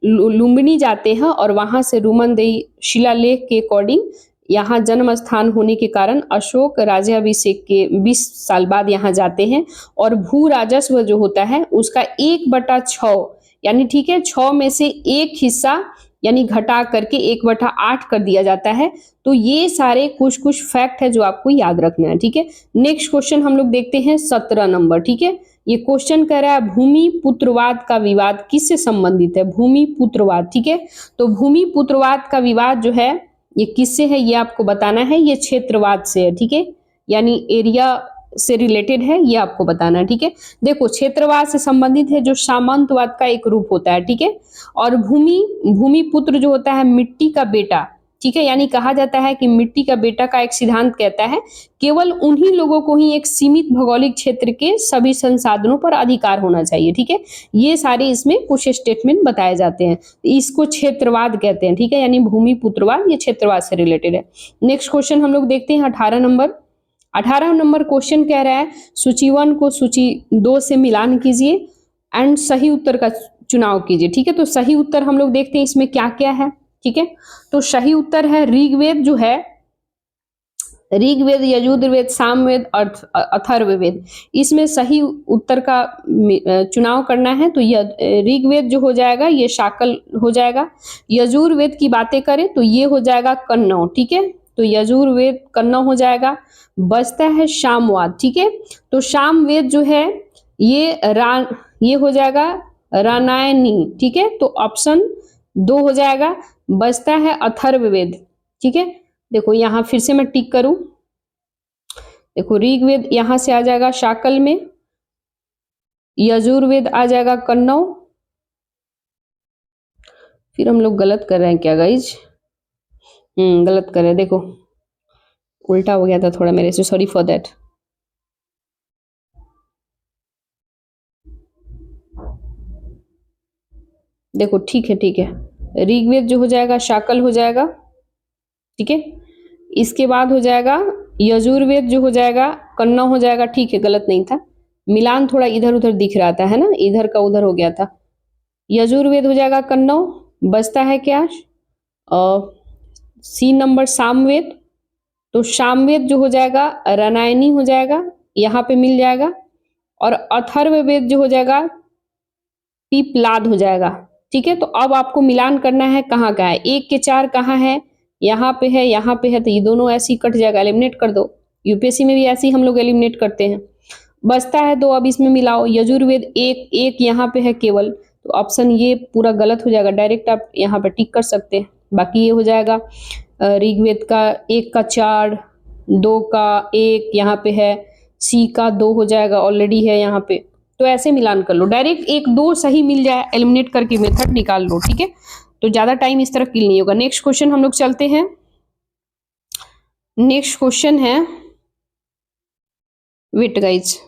लुम्बिनी जाते हैं और वहां से रुमनदेई शिलालेख के अकॉर्डिंग यहाँ जन्म स्थान होने के कारण अशोक राज्याभिषेक के 20 साल बाद यहाँ जाते हैं। और भू राजस्व जो होता है उसका 1/6 यानी, ठीक है, 6 में से एक हिस्सा यानी घटा करके 1/8 कर दिया जाता है। तो ये सारे कुछ फैक्ट है जो आपको याद रखना है, ठीक है। नेक्स्ट क्वेश्चन हम लोग देखते हैं 17 नंबर, ठीक है। ये क्वेश्चन कह रहा है भूमि पुत्रवाद का विवाद किससे संबंधित है, भूमि पुत्रवाद, ठीक है। तो भूमि पुत्रवाद का विवाद जो है ये किससे है ये आपको बताना है, ये क्षेत्रवाद से है, ठीक है, यानी एरिया से रिलेटेड है, ये आपको बताना है, ठीक है। देखो, क्षेत्रवाद से संबंधित है जो सामंतवाद का एक रूप होता है, ठीक है। और भूमि पुत्र जो होता है मिट्टी का बेटा, ठीक है, यानी कहा जाता है कि मिट्टी का बेटा का एक सिद्धांत कहता है केवल उन्हीं लोगों को ही एक सीमित भौगोलिक क्षेत्र के सभी संसाधनों पर अधिकार होना चाहिए, ठीक है। ये सारे इसमें कुछ स्टेटमेंट बताए जाते हैं, इसको क्षेत्रवाद कहते हैं, ठीक है, यानी भूमि पुत्रवाद ये क्षेत्रवाद से रिलेटेड है। नेक्स्ट क्वेश्चन हम लोग देखते हैं 18 नंबर, 18 नंबर क्वेश्चन कह रहा है सूची 1 को सूची 2 से मिलान कीजिए एंड सही उत्तर का चुनाव कीजिए। ठीक है, तो सही उत्तर हम लोग देखते हैं इसमें क्या क्या है। ठीक है, तो सही उत्तर है ऋग्वेद जो है, ऋग्वेद, यजुर्वेद, सामवेद, अथर्ववेद। इसमें सही उत्तर का चुनाव करना है। तो ऋग्वेद जो हो जाएगा ये शाकल हो जाएगा। यजुर्वेद की बातें करें तो ये हो जाएगा कन्नौ। ठीक है, तो यजुर्वेद कन्नौ हो जाएगा। बचता है सामवाद। ठीक है, तो सामवेद जो है ये हो जाएगा रामायणी। ठीक है, तो ऑप्शन 2 हो जाएगा। बचता है अथर्ववेद। ठीक है, देखो यहां फिर से मैं टिक करूं, देखो ऋग्वेद यहां से आ जाएगा शाकल में, यजुर्वेद आ जाएगा कन्नौ। फिर हम लोग गलत कर रहे हैं क्या गाइज? गलत कर रहे हैं, देखो उल्टा हो गया था थोड़ा मेरे से, सॉरी फॉर दैट। देखो ठीक है, ठीक है, ऋग्वेद जो हो जाएगा शाकल हो जाएगा। ठीक है, इसके बाद हो जाएगा यजुर्वेद जो हो जाएगा कन्नौ हो जाएगा। ठीक है, गलत नहीं था, मिलान थोड़ा इधर उधर दिख रहा था, है ना, इधर का उधर हो गया था। यजुर्वेद हो जाएगा कन्नौ। बचता है क्या? C number Samaveda. तो सामवेद जो हो जाएगा रामायणी हो जाएगा, यहाँ पे मिल जाएगा। और अथर्ववेद जो हो जाएगा पीपलाद हो जाएगा। ठीक है, तो अब आपको मिलान करना है कहाँ का है। 1 के 4 कहाँ है? यहाँ पे है, यहाँ पे है, तो ये दोनों ऐसे ही कट जाएगा, एलिमिनेट कर दो। यूपीएससी में भी ऐसे ही हम लोग एलिमिनेट करते हैं। बचता है 2, अब इसमें मिलाओ। यजुर्वेद एक यहाँ पे है केवल, तो ऑप्शन ये पूरा गलत हो जाएगा, डायरेक्ट आप यहाँ पे टिक कर सकते हैं। बाकी ये हो जाएगा ऋग्वेद का 1 का 4, 2 का 1 यहाँ पे है, सी का 2 हो जाएगा, ऑलरेडी है यहाँ पे। तो ऐसे मिलान कर लो, डायरेक्ट 1 2 सही मिल जाए, एलिमिनेट करके मेथड निकाल लो। ठीक है, तो ज्यादा टाइम इस तरह किल नहीं होगा। नेक्स्ट क्वेश्चन हम लोग चलते हैं। नेक्स्ट क्वेश्चन है, वेट गाइज,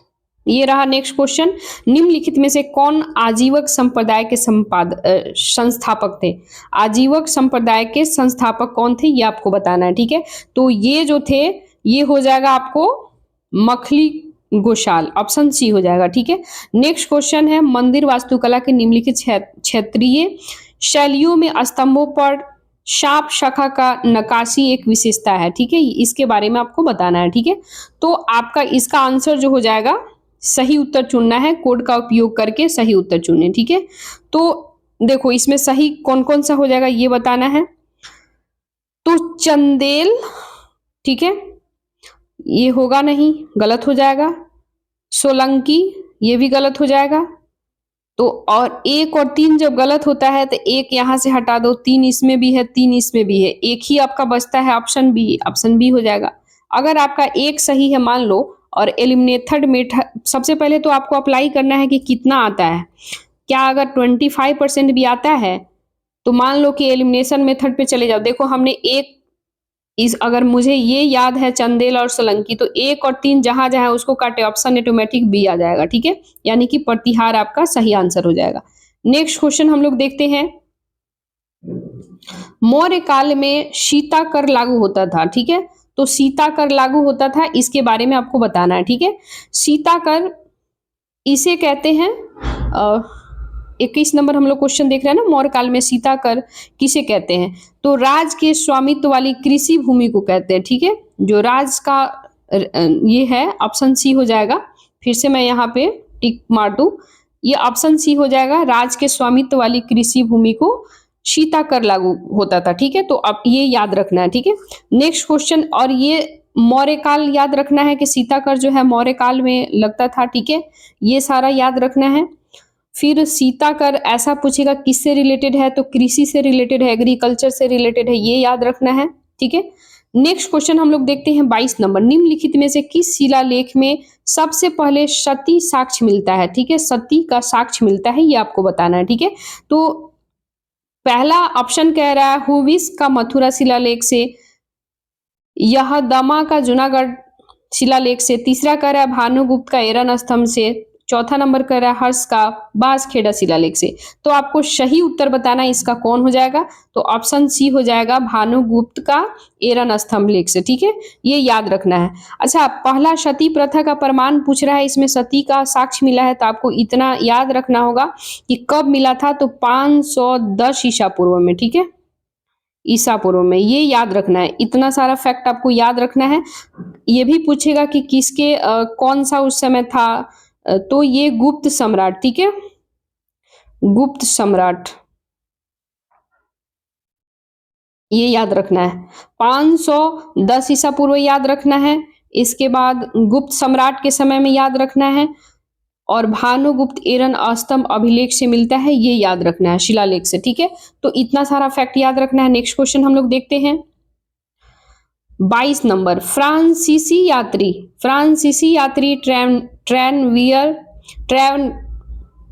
ये रहा नेक्स्ट क्वेश्चन। निम्नलिखित में से कौन आजीवक संप्रदाय के संस्थापक थे? आजीवक संप्रदाय के संस्थापक कौन थे, ये आपको बताना है। ठीक है, तो ये जो थे ये हो जाएगा आपको मखली गोशाल, ऑप्शन सी हो जाएगा। ठीक है, नेक्स्ट क्वेश्चन है मंदिर वास्तुकला के निम्नलिखित क्षेत्रीय शैलियों में स्तंभों पर शाप शाखा का नक्काशी एक विशेषता है। ठीक है, इसके बारे में आपको बताना है। ठीक है, तो आपका इसका आंसर जो हो जाएगा, सही उत्तर चुनना है, कोड का उपयोग करके सही उत्तर चुने। ठीक है, तो देखो इसमें सही कौन कौन सा हो जाएगा ये बताना है। तो चंदेल, ठीक है, ये होगा नहीं, गलत हो जाएगा। सोलंकी, ये भी गलत हो जाएगा। तो और 1 और 3 जब गलत होता है तो 1 यहां से हटा दो, 3 इसमें भी है, 3 इसमें भी है, एक ही आपका बचता है ऑप्शन बी, ऑप्शन बी हो जाएगा। अगर आपका एक सही है मान लो, और एलिमिनेटेड मेथड, सबसे पहले तो आपको अप्लाई करना है कि कितना आता है। क्या अगर 25% भी आता है तो मान लो कि एलिमिनेशन मेथड पे चले जाओ। देखो हमने एक अगर मुझे ये याद है चंदेल और सोलंकी, तो 1 और 3 जहां जहां उसको काटे ऑप्शन ऑटोमेटिक बी आ जाएगा। ठीक है, यानी कि प्रतिहार आपका सही आंसर हो जाएगा। नेक्स्ट क्वेश्चन हम लोग देखते हैं। मौर्य काल में सीता कर लागू होता था। ठीक है, तो सीता कर लागू होता था, इसके बारे में आपको बताना है। ठीक है, सीता कर इसे कहते हैं 21 नंबर हम लोग क्वेश्चन देख रहे हैं ना, मौर्य काल में सीता कर किसे कहते हैं? तो राज के स्वामित्व वाली कृषि भूमि को कहते हैं। ठीक है, जो राज का ये है, ऑप्शन सी हो जाएगा। फिर से मैं यहाँ पे टिक मार दूं, ये ऑप्शन सी हो जाएगा, राज के स्वामित्व वाली कृषि भूमि को सीता कर लागू होता था। ठीक है, तो अब ये याद रखना है। ठीक है, नेक्स्ट क्वेश्चन, और ये मौर्य काल याद रखना है कि सीता कर जो है मौर्य काल में लगता था। ठीक है, ये सारा याद रखना है। फिर सीता कर ऐसा पूछेगा किससे रिलेटेड है, तो कृषि से रिलेटेड है, एग्रीकल्चर से रिलेटेड है, ये याद रखना है। ठीक है, नेक्स्ट क्वेश्चन हम लोग देखते हैं 22 नंबर। निम्नलिखित में से किस शिलालेख में सबसे पहले सती साक्ष्य मिलता है? ठीक है, सती का साक्ष्य मिलता है, ये आपको बताना है। ठीक है, तो पहला ऑप्शन कह रहा है हुविस का मथुरा शिलालेख से, यह दमा का जूनागढ़ शिलालेख से, तीसरा कह रहा है भानुगुप्त का एरन स्तंभ से, चौथा नंबर कह रहा है हर्ष का बांसखेड़ा शिलालेख से। तो आपको सही उत्तर बताना है इसका कौन हो जाएगा, तो ऑप्शन सी हो जाएगा भानुगुप्त का एरन स्तंभ लेख से। ठीक है, ये याद रखना है। अच्छा, पहला सती प्रथा का प्रमाण पूछ रहा है, इसमें सती का साक्ष्य मिला है, तो आपको इतना याद रखना होगा कि कब मिला था, तो 510 ईसा पूर्व में। ठीक है, ईसा पूर्व में, ये याद रखना है। इतना सारा फैक्ट आपको याद रखना है। ये भी पूछेगा कि किसके कौन सा उस समय था, तो ये गुप्त सम्राट। ठीक है, गुप्त सम्राट, ये याद रखना है। 510 ईसा पूर्व याद रखना है, इसके बाद गुप्त सम्राट के समय में याद रखना है, और भानुगुप्त एरन स्तंभ अभिलेख से मिलता है, ये याद रखना है, शिलालेख से। ठीक है, तो इतना सारा फैक्ट याद रखना है। नेक्स्ट क्वेश्चन हम लोग देखते हैं 22 नंबर। फ्रांसीसी यात्री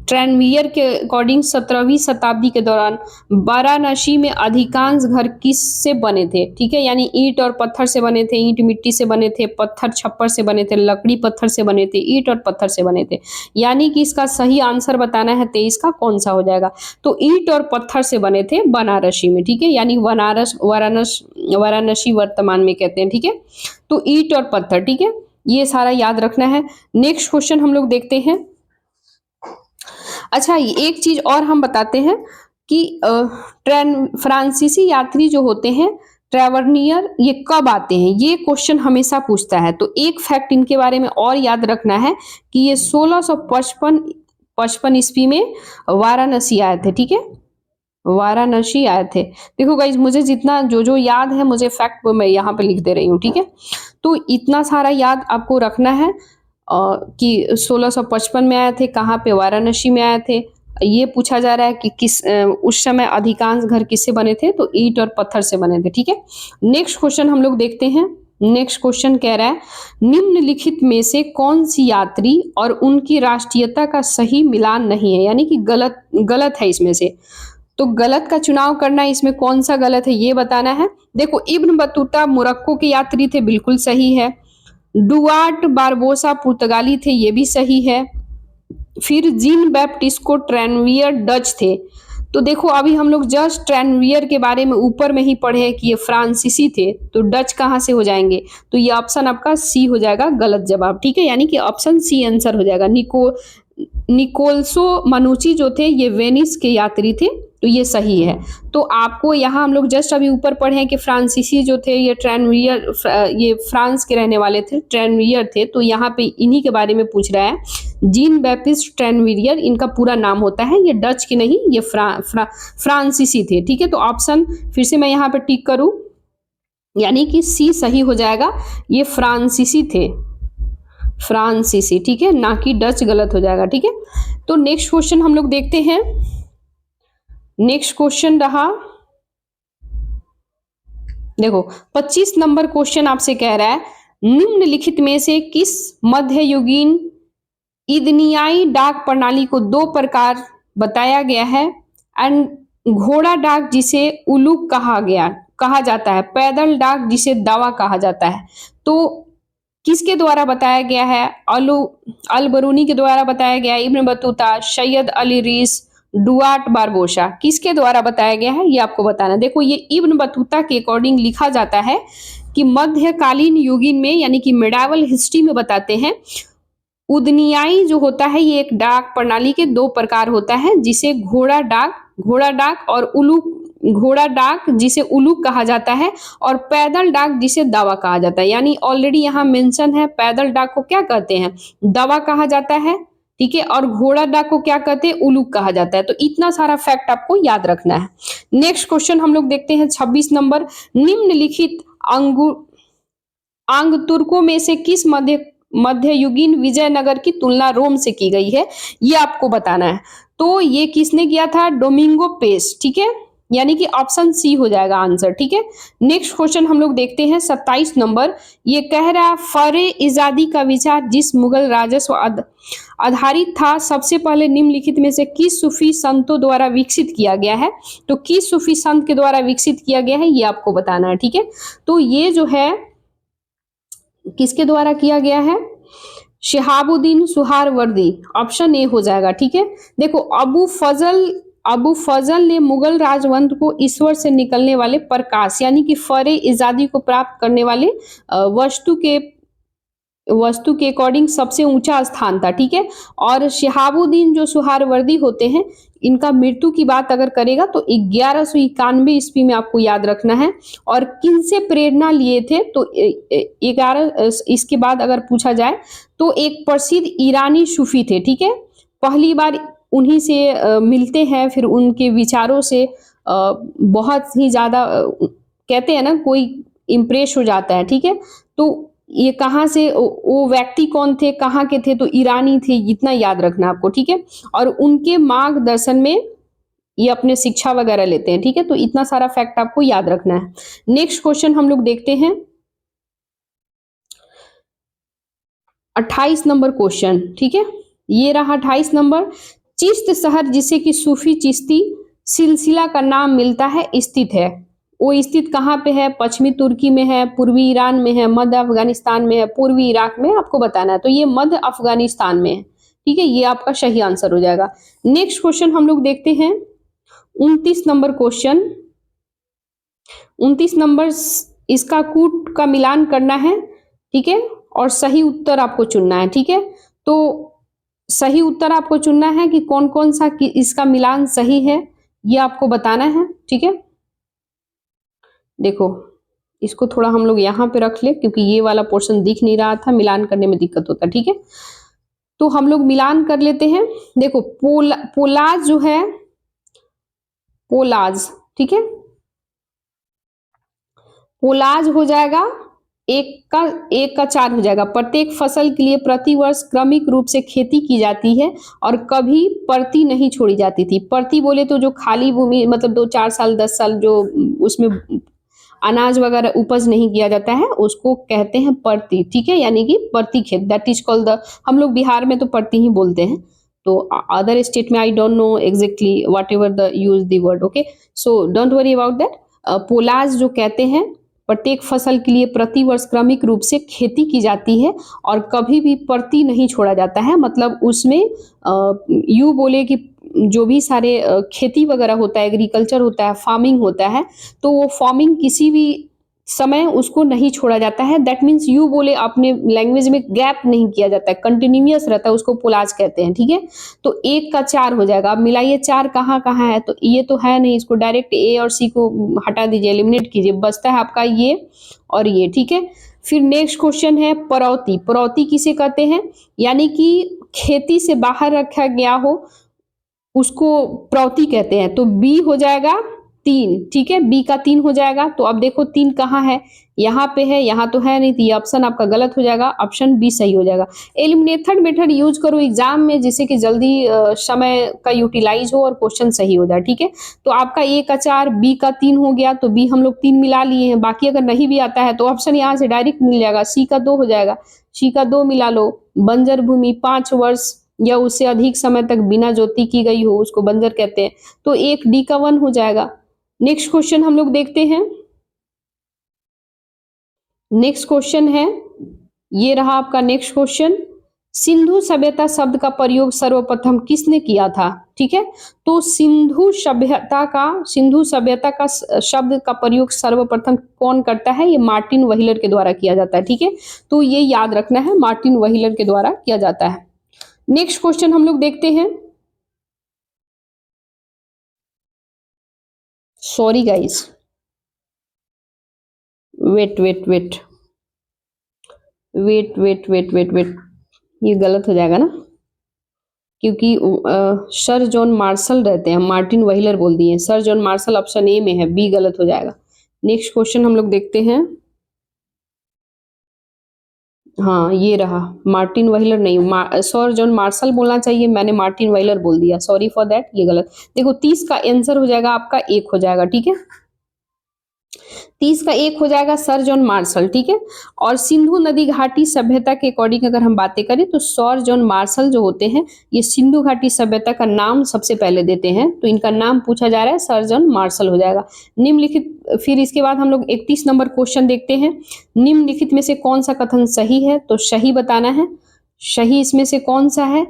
ट्रैनवियर के अकॉर्डिंग 17वीं शताब्दी के दौरान वाराणसी में अधिकांश घर किससे बने थे। ठीक है, यानी ईंट और पत्थर से बने थे, ईंट मिट्टी से बने थे, पत्थर छप्पर से बने थे, लकड़ी पत्थर से बने थे, ईंट और पत्थर से बने थे। यानी कि इसका सही आंसर बताना है 23 का, कौन सा हो जाएगा, तो ईंट और पत्थर से बने थे बनारसी में। ठीक है, यानी वाराणसी वर्तमान में कहते हैं। ठीक है, तो ईंट और पत्थर। ठीक है, ये सारा याद रखना है। नेक्स्ट क्वेश्चन हम लोग देखते हैं। अच्छा, एक चीज और हम बताते हैं कि फ्रांसीसी यात्री जो होते हैं, ट्रैवरनियर, ये कब आते हैं, ये क्वेश्चन हमेशा पूछता है। तो एक फैक्ट इनके बारे में और याद रखना है कि ये 1655 ईस्वी में वाराणसी आए थे। ठीक है, वाराणसी आए थे। देखो गाइज, मुझे जितना जो याद है, मुझे फैक्ट मैं यहाँ पे लिख दे रही हूँ। ठीक है, तो इतना सारा याद आपको रखना है कि 1655 में आए थे, कहाँ पे, वाराणसी में आए थे। ये पूछा जा रहा है कि उस समय अधिकांश घर किससे बने थे, तो ईंट और पत्थर से बने थे। ठीक है, नेक्स्ट क्वेश्चन हम लोग देखते हैं। नेक्स्ट क्वेश्चन कह रहा है निम्नलिखित में से कौन सी यात्री और उनकी राष्ट्रीयता का सही मिलान नहीं है, यानी कि गलत है इसमें से। तो गलत का चुनाव करना है, इसमें कौन सा गलत है ये बताना है। देखो, इब्न बतूता मोरक्को के यात्री थे, बिल्कुल सही है। डुआर्ट बारबोसा पुर्तगाली थे, ये भी सही है। फिर जीन बैप्टिस्को ट्रैनवियर डच थे। तो देखो, अभी हम लोग जस्ट ट्रैनवियर के बारे में ऊपर में ही पढ़े हैं कि ये फ्रांसीसी थे, तो डच कहाँ से हो जाएंगे, तो ये ऑप्शन आपका सी हो जाएगा गलत जवाब। ठीक है, यानी कि ऑप्शन सी आंसर हो जाएगा। निकोलसो मनुची जो थे, ये वेनिस के यात्री थे, तो ये सही है। तो आपको यहाँ हम लोग जस्ट अभी ऊपर पढ़े हैं कि फ्रांसीसी जो थे, ये ये फ्रांस के रहने वाले थे, ट्रैनवियर थे। तो यहाँ पे इन्हीं के बारे में पूछ रहा है, जीन बैप्टिस्ट ट्रैनवियर इनका पूरा नाम होता है, ये डच के नहीं, ये फ्रांसीसी थे। ठीक है, तो ऑप्शन फिर से मैं यहाँ पे टिक करूँ, यानी कि सी सही हो जाएगा, ये फ्रांसीसी थे, फ्रांसीसी। ठीक है, ना कि डच गलत हो जाएगा। ठीक है, तो नेक्स्ट क्वेश्चन हम लोग देखते हैं। नेक्स्ट क्वेश्चन रहा, देखो 25 नंबर क्वेश्चन आपसे कह रहा है निम्नलिखित में से किस मध्ययुगीन इदनियाई डाक प्रणाली को दो प्रकार बताया गया है। एंड घोड़ा डाक जिसे उलूक कहा जाता है, पैदल डाक जिसे दावा कहा जाता है। तो किसके द्वारा बताया गया है, अल बरूनी के द्वारा बताया गया है, इब्न बतूता, सैयद अली रीस, डुआर्ट बारबोसा, किसके द्वारा बताया गया है ये आपको बताना। देखो, ये इब्न बतूता के अकॉर्डिंग लिखा जाता है कि मध्यकालीन युगीन में, यानी कि मिडावल हिस्ट्री में बताते हैं, उदनियाई जो होता है ये एक डाक प्रणाली के दो प्रकार होता है, जिसे घोड़ा डाक और उलूक, घोड़ा डाक जिसे उलूक कहा जाता है, और पैदल डाक जिसे दावा कहा जाता है। यानी ऑलरेडी यहाँ मेंशन है, पैदल डाक को क्या कहते हैं, दावा कहा जाता है। ठीक है, और घोड़ा डाक को क्या कहते हैं, उलूक कहा जाता है। तो इतना सारा फैक्ट आपको याद रखना है। नेक्स्ट क्वेश्चन हम लोग देखते हैं 26 नंबर। निम्नलिखित आंग तुर्कों में से किस मध्ययुगीन विजयनगर की तुलना रोम से की गई है, ये आपको बताना है। तो ये किसने किया था, डोमिंगो पेस। ठीक है, यानी कि ऑप्शन सी हो जाएगा आंसर। ठीक है, नेक्स्ट क्वेश्चन हम लोग देखते हैं 27 नंबर। ये कह रहा है फरे इजादी का विचार जिस मुगल राजस्व आधारित था, सबसे पहले निम्नलिखित में से किस सूफी संतों द्वारा विकसित किया गया है। तो किस सूफी संत के द्वारा विकसित किया गया है ये आपको बताना है। ठीक है, तो ये जो है किसके द्वारा किया गया है, शिहाबुद्दीन सुहारवर्दी, ऑप्शन ए हो जाएगा। ठीक है, देखो अबू फजल ने मुगल राजवंश को ईश्वर से निकलने वाले प्रकाश यानी कि फरे इजादी को प्राप्त करने वाले वस्तु के अकॉर्डिंग सबसे ऊंचा स्थान था। ठीक है, और शिहाबुद्दीन जो सुहारवर्दी होते हैं, इनका मृत्यु की बात अगर करेगा तो 1191 ईस्वी में आपको याद रखना है। और किन से प्रेरणा लिए थे तो 11 इसके बाद अगर पूछा जाए तो एक प्रसिद्ध ईरानी सूफी थे। ठीक है, पहली बार उन्हीं से मिलते हैं, फिर उनके विचारों से बहुत ही ज्यादा कहते हैं ना कोई इम्प्रेस हो जाता है। ठीक है, तो ये कहाँ से वो व्यक्ति कौन थे, कहाँ के थे, तो ईरानी थे, इतना याद रखना आपको। ठीक है, और उनके मार्गदर्शन में ये अपने शिक्षा वगैरह लेते हैं। ठीक है, तो इतना सारा फैक्ट आपको याद रखना है। नेक्स्ट क्वेश्चन हम लोग देखते हैं 28 नंबर क्वेश्चन। ठीक है, ये रहा 28 नंबर। चिश्त शहर जिसे कि सूफी चिश्ती सिलसिला का नाम मिलता है स्थित है, वो स्थित कहाँ पे है? पश्चिमी तुर्की में है, पूर्वी ईरान में है, मध्य अफगानिस्तान में है, पूर्वी इराक में, आपको बताना है। तो ये मध्य अफगानिस्तान में है। ठीक है, ये आपका सही आंसर हो जाएगा। नेक्स्ट क्वेश्चन हम लोग देखते हैं 29 नंबर क्वेश्चन। 29 नंबर, इसका कूट का मिलान करना है। ठीक है, और सही उत्तर आपको चुनना है। ठीक है, तो सही उत्तर आपको चुनना है कि कौन कौन सा इसका मिलान सही है, ये आपको बताना है। ठीक है, देखो इसको थोड़ा हम लोग यहाँ पे रख ले क्योंकि ये वाला पोर्शन दिख नहीं रहा था, मिलान करने में दिक्कत होता। ठीक है, तो हम लोग मिलान कर लेते हैं। देखो पोलाज जो है, पोलाज, ठीक है, पोलाज हो जाएगा एक का 4 हो जाएगा। प्रत्येक फसल के लिए प्रतिवर्ष क्रमिक रूप से खेती की जाती है और कभी परती नहीं छोड़ी जाती थी। परती बोले तो जो खाली भूमि मतलब 2-4 साल 10 साल जो उसमें अनाज वगैरह उपज नहीं किया जाता है उसको कहते हैं परती। ठीक है, यानी कि परती खेत, दैट इज कॉल्ड द, हम लोग बिहार में तो परती ही बोलते हैं, तो अदर स्टेट में I don't know exactly what ever the use the word. Okay, so don't worry about that. पोलाज जो कहते हैं प्रत्येक फसल के लिए प्रतिवर्ष क्रमिक रूप से खेती की जाती है और कभी भी परती नहीं छोड़ा जाता है। मतलब उसमें यू बोले कि जो भी सारे खेती वगैरह होता है, एग्रीकल्चर होता है, फार्मिंग होता है, तो वो फार्मिंग किसी भी समय उसको नहीं छोड़ा जाता है। दैट मीन्स यू बोले अपने लैंग्वेज में गैप नहीं किया जाता है, कंटिन्यूअस रहता है, उसको पोलाज कहते हैं। ठीक है, तो 1 का 4 हो जाएगा। अब मिलाइए 4 कहाँ कहाँ है, तो ये तो है नहीं, इसको डायरेक्ट ए और सी को हटा दीजिए, एलिमिनेट कीजिए, बचता है आपका ये और ये। ठीक है, फिर नेक्स्ट क्वेश्चन है परौती। परौती किसे कहते हैं? यानी कि खेती से बाहर रखा गया हो उसको प्रौती कहते हैं। तो बी हो जाएगा 3। ठीक है, बी का 3 हो जाएगा। तो अब देखो 3 कहाँ है, यहाँ पे है, यहाँ तो है नहीं, तो ये ऑप्शन आपका गलत हो जाएगा, ऑप्शन बी सही हो जाएगा। एलिमिनेटेड मेथड यूज करो एग्जाम में जिससे कि जल्दी समय का यूटिलाइज हो और क्वेश्चन सही हो जाए। ठीक है, तो आपका ए का 4 बी का 3 हो गया, तो बी हम लोग 3 मिला लिए हैं। बाकी अगर नहीं भी आता है तो ऑप्शन यहाँ से डायरेक्ट मिल जाएगा, सी का 2 हो जाएगा, सी का 2 मिला लो। बंजर भूमि 5 वर्ष या उससे अधिक समय तक बिना जोती की गई हो उसको बंजर कहते हैं, तो एक डी का 1 हो जाएगा। नेक्स्ट क्वेश्चन हम लोग देखते हैं। नेक्स्ट क्वेश्चन है, ये रहा आपका नेक्स्ट क्वेश्चन। सिंधु सभ्यता शब्द का प्रयोग सर्वप्रथम किसने किया था? ठीक है, तो सिंधु सभ्यता का शब्द का प्रयोग सर्वप्रथम कौन करता है? ये मार्टिन व्हीलर के द्वारा किया जाता है। ठीक है, तो ये याद रखना है, मार्टिन व्हीलर के द्वारा किया जाता है। नेक्स्ट क्वेश्चन हम लोग देखते हैं। सॉरी गाइस, वेट, ये गलत हो जाएगा ना, क्योंकि सर जॉन मार्शल रहते हैं, मार्टिन व्हीलर बोल दिए, sir John Marshall option A में है, बी गलत हो जाएगा। नेक्स्ट क्वेश्चन हम लोग देखते हैं। हाँ, ये रहा मार्टिन व्हीलर नहीं, सर जॉन मार्शल बोलना चाहिए, मैंने मार्टिन व्हीलर बोल दिया, सॉरी फॉर दैट, ये गलत। देखो 30 का आंसर हो जाएगा आपका 1 हो जाएगा। ठीक है, 30 का 1 हो जाएगा सर जॉन मार्शल। ठीक है, और सिंधु नदी घाटी सभ्यता के अकॉर्डिंग अगर हम बातें करें तो सर जॉन मार्शल जो होते हैं ये सिंधु घाटी सभ्यता का नाम सबसे पहले देते हैं, तो इनका नाम पूछा जा रहा है, सर जॉन मार्शल हो जाएगा। निम्नलिखित, फिर इसके बाद हम लोग 31 नंबर क्वेश्चन देखते हैं। निम्नलिखित में से कौन सा कथन सही है? तो सही बताना है। सही इसमें से कौन सा है?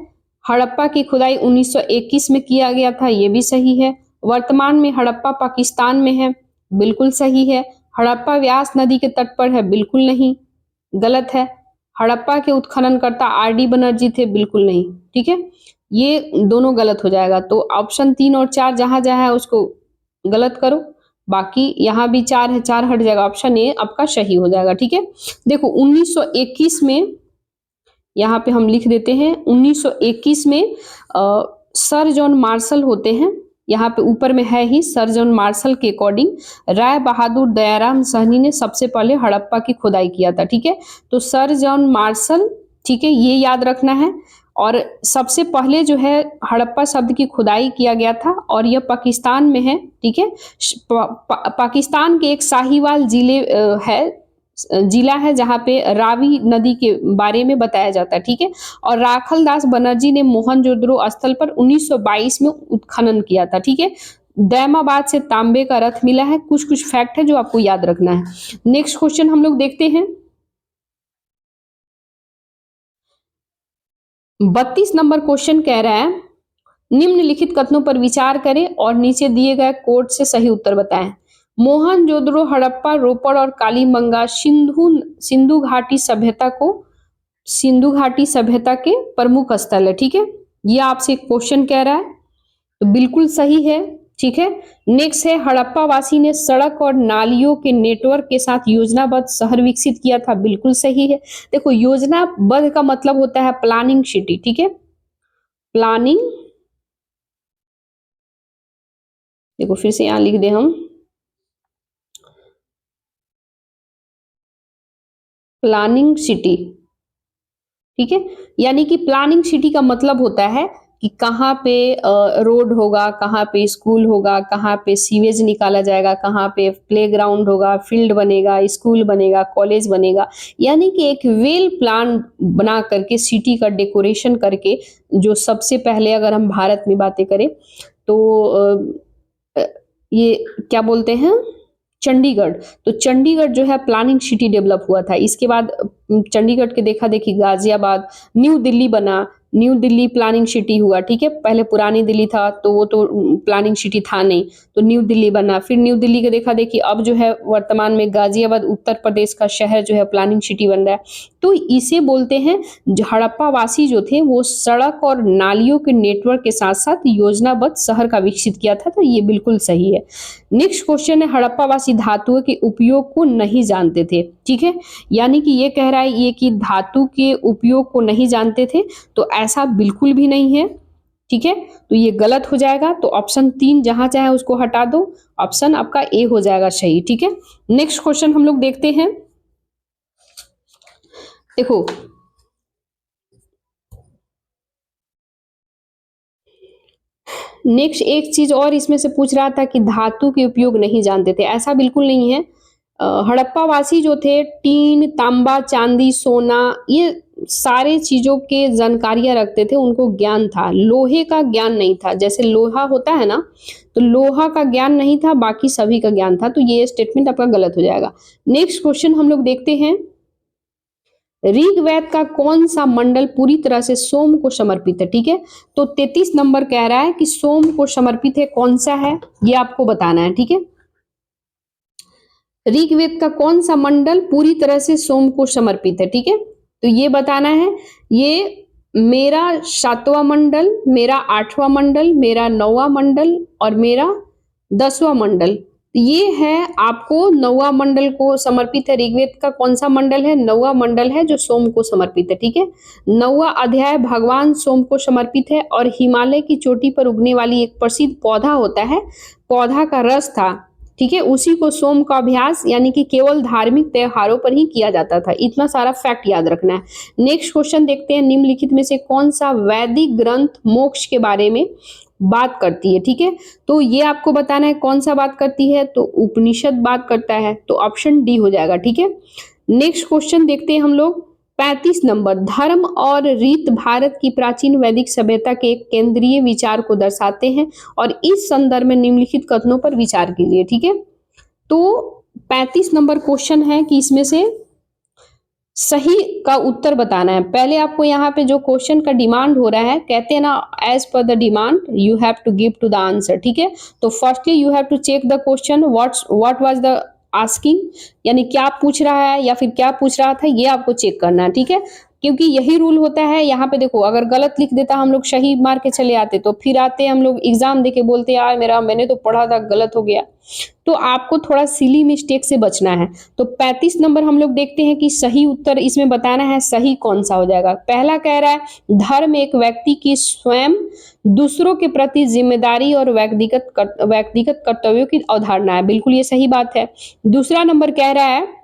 हड़प्पा की खुदाई 1921 में किया गया था, ये भी सही है। वर्तमान में हड़प्पा पाकिस्तान में है, बिल्कुल सही है। हड़प्पा व्यास नदी के तट पर है, बिल्कुल नहीं, गलत है। हड़प्पा के उत्खननकर्ता आर.डी. बनर्जी थे, बिल्कुल नहीं, ठीक है। ये दोनों गलत हो जाएगा, तो ऑप्शन 3 और 4 जहाँ-जहाँ है उसको गलत करो। बाकी यहाँ भी 4 है, 4 हट जाएगा, ऑप्शन ए आपका सही हो जाएगा, ठीक है। देखो 1921 में यहाँ पे हम लिख देते हैं 1921 में सर जॉन मार्शल होते हैं, यहाँ पे ऊपर में है ही, सर जॉन मार्शल के अकॉर्डिंग राय बहादुर दयाराम सहनी ने सबसे पहले हड़प्पा की खुदाई किया था, ठीक है। तो सर जॉन मार्शल, ठीक है, ये याद रखना है। और सबसे पहले जो है हड़प्पा शब्द की खुदाई किया गया था और यह पाकिस्तान में है, ठीक है। पाकिस्तान के एक साहिवाल जिला है जहाँ पे रावी नदी के बारे में बताया जाता है, ठीक है। और राखल दास बनर्जी ने मोहनजोदड़ो स्थल पर 1922 में उत्खनन किया था, ठीक है। दैमाबाद से तांबे का रथ मिला है। कुछ कुछ फैक्ट है जो आपको याद रखना है। नेक्स्ट क्वेश्चन हम लोग देखते हैं। 32 नंबर क्वेश्चन कह रहा है निम्नलिखित कथनों पर विचार करें और नीचे दिए गए कोट से सही उत्तर बताएं। मोहनजोदड़ो, हड़प्पा, रोपड़ और कालीबंगा सिंधु घाटी सभ्यता के प्रमुख स्थल है, ठीक है। ये आपसे क्वेश्चन कह रहा है, तो बिल्कुल सही है, ठीक है। नेक्स्ट है हड़प्पा वासी ने सड़क और नालियों के नेटवर्क के साथ योजनाबद्ध शहर विकसित किया था, बिल्कुल सही है। देखो योजनाबद्ध का मतलब होता है प्लानिंग सिटी, ठीक है, प्लानिंग। देखो फिर से यहां लिख दे हम, प्लानिंग सिटी, ठीक है। यानी कि प्लानिंग सिटी का मतलब होता है कि कहाँ पे रोड होगा, कहाँ पे स्कूल होगा, कहाँ पे सीवेज निकाला जाएगा, कहाँ पे प्लेग्राउंड होगा, फील्ड बनेगा, स्कूल बनेगा, कॉलेज बनेगा। यानी कि एक वेल प्लान बना करके सिटी का डेकोरेशन करके, जो सबसे पहले अगर हम भारत में बातें करें तो ये क्या बोलते हैं, चंडीगढ़। तो चंडीगढ़ जो है प्लानिंग सिटी डेवलप हुआ था। इसके बाद चंडीगढ़ के देखा देखी गाजियाबाद, न्यू दिल्ली बना, न्यू दिल्ली प्लानिंग सिटी हुआ, ठीक है। पहले पुरानी दिल्ली था तो वो तो प्लानिंग सिटी था नहीं, तो न्यू दिल्ली बना। फिर न्यू दिल्ली के देखा देखी अब जो है वर्तमान में गाजियाबाद उत्तर प्रदेश का शहर जो है प्लानिंग सिटी बन रहा है। तो इसे बोलते हैं, हड़प्पा वासी जो थे वो सड़क और नालियों के नेटवर्क के साथ साथ योजनाबद्ध शहर का विकसित किया था, तो ये बिल्कुल सही है। नेक्स्ट क्वेश्चन है हड़प्पा वासी धातुओं के उपयोग को नहीं जानते थे, ठीक है। यानी कि ये कह रहा है ये कि धातु के उपयोग को नहीं जानते थे, तो ऐसा बिल्कुल भी नहीं है, ठीक है। तो ये गलत हो जाएगा, तो ऑप्शन 3 जहां चाहे उसको हटा दो, ऑप्शन आपका ए हो जाएगा सही, ठीक है। नेक्स्ट क्वेश्चन हम लोग देखते हैं। देखो नेक्स्ट एक चीज और इसमें से पूछ रहा था कि धातु के उपयोग नहीं जानते थे, ऐसा बिल्कुल नहीं है। हड़प्पा वासी जो थे टीन, तांबा, चांदी, सोना, ये सारे चीजों के जानकारियां रखते थे, उनको ज्ञान था। लोहे का ज्ञान नहीं था, जैसे लोहा होता है ना, तो लोहा का ज्ञान नहीं था, बाकी सभी का ज्ञान था, तो ये स्टेटमेंट आपका गलत हो जाएगा। नेक्स्ट क्वेश्चन हम लोग देखते हैं। ऋग्वेद का कौन सा मंडल पूरी तरह से सोम को समर्पित है, ठीक है। तो 33 नंबर कह रहा है कि सोम को समर्पित है, कौन सा है ये आपको बताना है, ठीक है। ऋग्वेद का कौन सा मंडल पूरी तरह से सोम को समर्पित है, ठीक है, तो ये बताना है। ये मेरा 7वां मंडल, मेरा 8वां मंडल, मेरा 9वां मंडल और मेरा 10वां मंडल। ये है आपको 9वां मंडल को समर्पित है। ऋग्वेद का कौन सा मंडल है, 9वां मंडल है जो सोम को समर्पित है, ठीक है। 9वां अध्याय भगवान सोम को समर्पित है और हिमालय की चोटी पर उगने वाली एक प्रसिद्ध पौधा होता है, पौधा का रस था, ठीक है, उसी को सोम का अभ्यास यानी कि केवल धार्मिक त्योहारों पर ही किया जाता था। इतना सारा फैक्ट याद रखना है। नेक्स्ट क्वेश्चन देखते हैं, निम्नलिखित में से कौन सा वैदिक ग्रंथ मोक्ष के बारे में बात करती है, ठीक है। तो ये आपको बताना है कौन सा बात करती है, तो उपनिषद बात करता है, तो ऑप्शन डी हो जाएगा, ठीक है। नेक्स्ट क्वेश्चन देखते हैं हम लोग 35 नंबर। धर्म और रीत भारत की प्राचीन वैदिक सभ्यता के एक केंद्रीय विचार को दर्शाते हैं और इस संदर्भ में निम्नलिखित कथनों पर विचार कीजिए, ठीक है। तो 35 नंबर क्वेश्चन है कि इसमें से सही का उत्तर बताना है। पहले आपको यहाँ पे जो क्वेश्चन का डिमांड हो रहा है, कहते हैं ना as per the demand you have to give to the answer, ठीक है। तो firstly you have to check the question what was the asking, यानी क्या पूछ रहा है या फिर क्या पूछ रहा था, ये आपको चेक करना है, ठीक है। क्योंकि यही रूल होता है। यहाँ पे देखो, अगर गलत लिख देता हम लोग सही मार के चले आते, तो फिर आते हम लोग एग्जाम देके बोलते यार मैंने तो पढ़ा था गलत हो गया। तो आपको थोड़ा सिली मिस्टेक से बचना है। तो 35 नंबर हम लोग देखते हैं कि सही उत्तर इसमें बताना है, सही कौन सा हो जाएगा। पहला कह रहा है धर्म एक व्यक्ति की स्वयं दूसरों के प्रति जिम्मेदारी और व्यक्तिगत कर्तव्यों की अवधारणा है। बिल्कुल ये सही बात है। दूसरा नंबर कह रहा है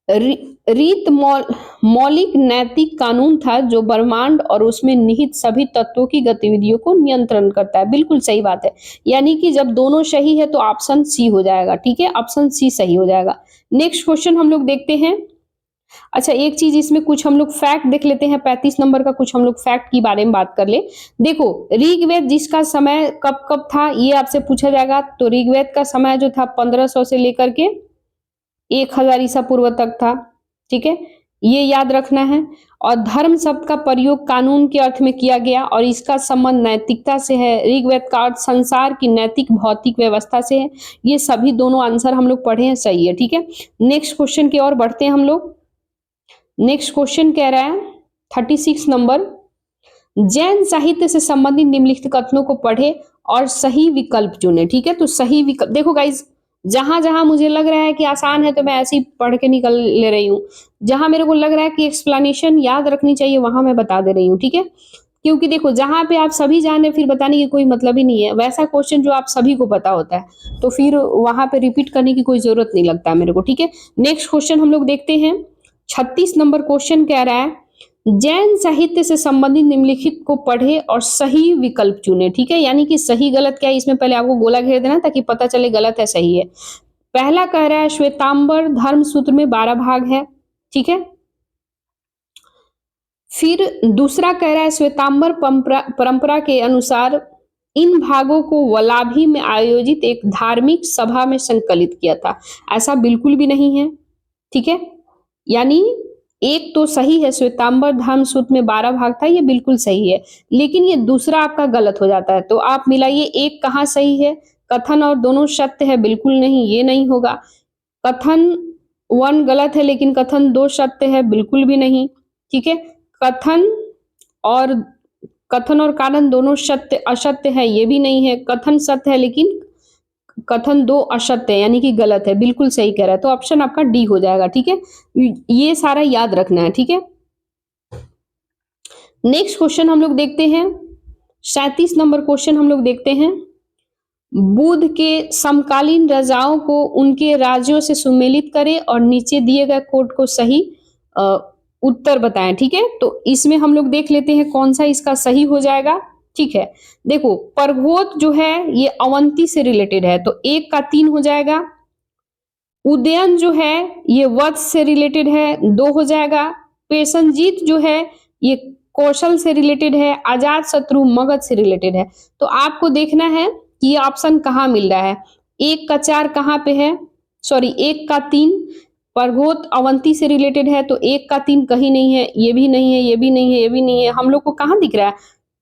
रीत मौलिक नैतिक कानून था जो ब्रह्मांड और उसमें निहित सभी तत्वों की गतिविधियों को नियंत्रण करता है। बिल्कुल सही बात है। यानी कि जब दोनों सही है तो ऑप्शन सी हो जाएगा, ठीक है, ऑप्शन सी सही हो जाएगा। नेक्स्ट क्वेश्चन हम लोग देखते हैं। अच्छा, एक चीज इसमें कुछ हम लोग फैक्ट देख लेते हैं। 35 नंबर का कुछ हम लोग फैक्ट की बारे में बात कर ले। देखो, ऋग्वेद जिसका समय कब कब था ये आपसे पूछा जाएगा। तो ऋग्वेद का समय जो था 1500 से लेकर के 1000 ईसा पूर्व तक था, ठीक है, ये याद रखना है। और धर्म शब्द का प्रयोग कानून के अर्थ में किया गया और इसका संबंध नैतिकता से है। ऋग्वेद का अर्थ संसार की नैतिक भौतिक व्यवस्था से है। ये सभी दोनों आंसर हम लोग पढ़े हैं, सही है, ठीक है। नेक्स्ट क्वेश्चन की ओर बढ़ते हैं हम लोग। नेक्स्ट क्वेश्चन कह रहा है 36 नंबर, जैन साहित्य से संबंधित निम्नलिखित कथनों को पढ़े और सही विकल्प चुने, ठीक है। तो सही विकल्प देखो गाइज, जहां जहां मुझे लग रहा है कि आसान है तो मैं ऐसे ही पढ़ के निकल ले रही हूँ। जहां मेरे को लग रहा है कि एक्सप्लेनेशन याद रखनी चाहिए वहां मैं बता दे रही हूँ, ठीक है। क्योंकि देखो, जहां पे आप सभी जाने फिर बताने की कोई मतलब ही नहीं है। वैसा क्वेश्चन जो आप सभी को पता होता है तो फिर वहां पे रिपीट करने की कोई जरूरत नहीं लगता है मेरे को, ठीक है। नेक्स्ट क्वेश्चन हम लोग देखते हैं। 36 नंबर क्वेश्चन कह रहा है जैन साहित्य से संबंधित निम्नलिखित को पढ़े और सही विकल्प चुने, ठीक है। यानी कि सही गलत क्या है इसमें पहले आपको गोला घेर देना ताकि पता चले गलत है सही है। पहला कह रहा है श्वेतांबर धर्म सूत्र में 12 भाग है, ठीक है। फिर दूसरा कह रहा है श्वेतांबर परंपरा के अनुसार इन भागों को वलाभी में आयोजित एक धार्मिक सभा में संकलित किया था। ऐसा बिल्कुल भी नहीं है, ठीक है। यानी एक तो सही है, श्वेतांबर धर्म सूत्र में 12 भाग था, ये बिल्कुल सही है। लेकिन ये दूसरा आपका गलत हो जाता है। तो आप मिलाइए, एक कहाँ सही है, कथन और दोनों सत्य है, बिल्कुल नहीं, ये नहीं होगा। कथन 1 गलत है लेकिन कथन 2 सत्य है, बिल्कुल भी नहीं, ठीक है। कथन और कारण दोनों सत्य असत्य है, ये भी नहीं है। कथन सत्य है लेकिन कथन 2 असत्य है, यानी कि गलत है, बिल्कुल सही कह रहा है। तो ऑप्शन आपका डी हो जाएगा, ठीक है। ये सारा याद रखना है, ठीक है। नेक्स्ट क्वेश्चन हम लोग देखते हैं। 37 नंबर क्वेश्चन हम लोग देखते हैं। बुद्ध के समकालीन राजाओं को उनके राज्यों से सुमेलित करें और नीचे दिए गए कोड को सही उत्तर बताएं, ठीक है। तो इसमें हम लोग देख लेते हैं कौन सा इसका सही हो जाएगा, ठीक है। देखो, परघोत जो है ये अवंती से रिलेटेड है, तो 1 का 3 हो जाएगा। उदयन जो है ये वत्स से रिलेटेड है, 2 हो जाएगा। पेशनजीत जो है ये कौशल से रिलेटेड है। अजात शत्रु मगध से रिलेटेड है। तो आपको देखना है कि ये ऑप्शन कहाँ मिल रहा है। 1 का 4 कहाँ पे है, सॉरी 1 का 3 परघोत अवंती से रिलेटेड है, तो 1 का 3 कहीं नहीं है, ये भी नहीं है, ये भी नहीं है, ये भी नहीं है। हम लोग को कहाँ दिख रहा है,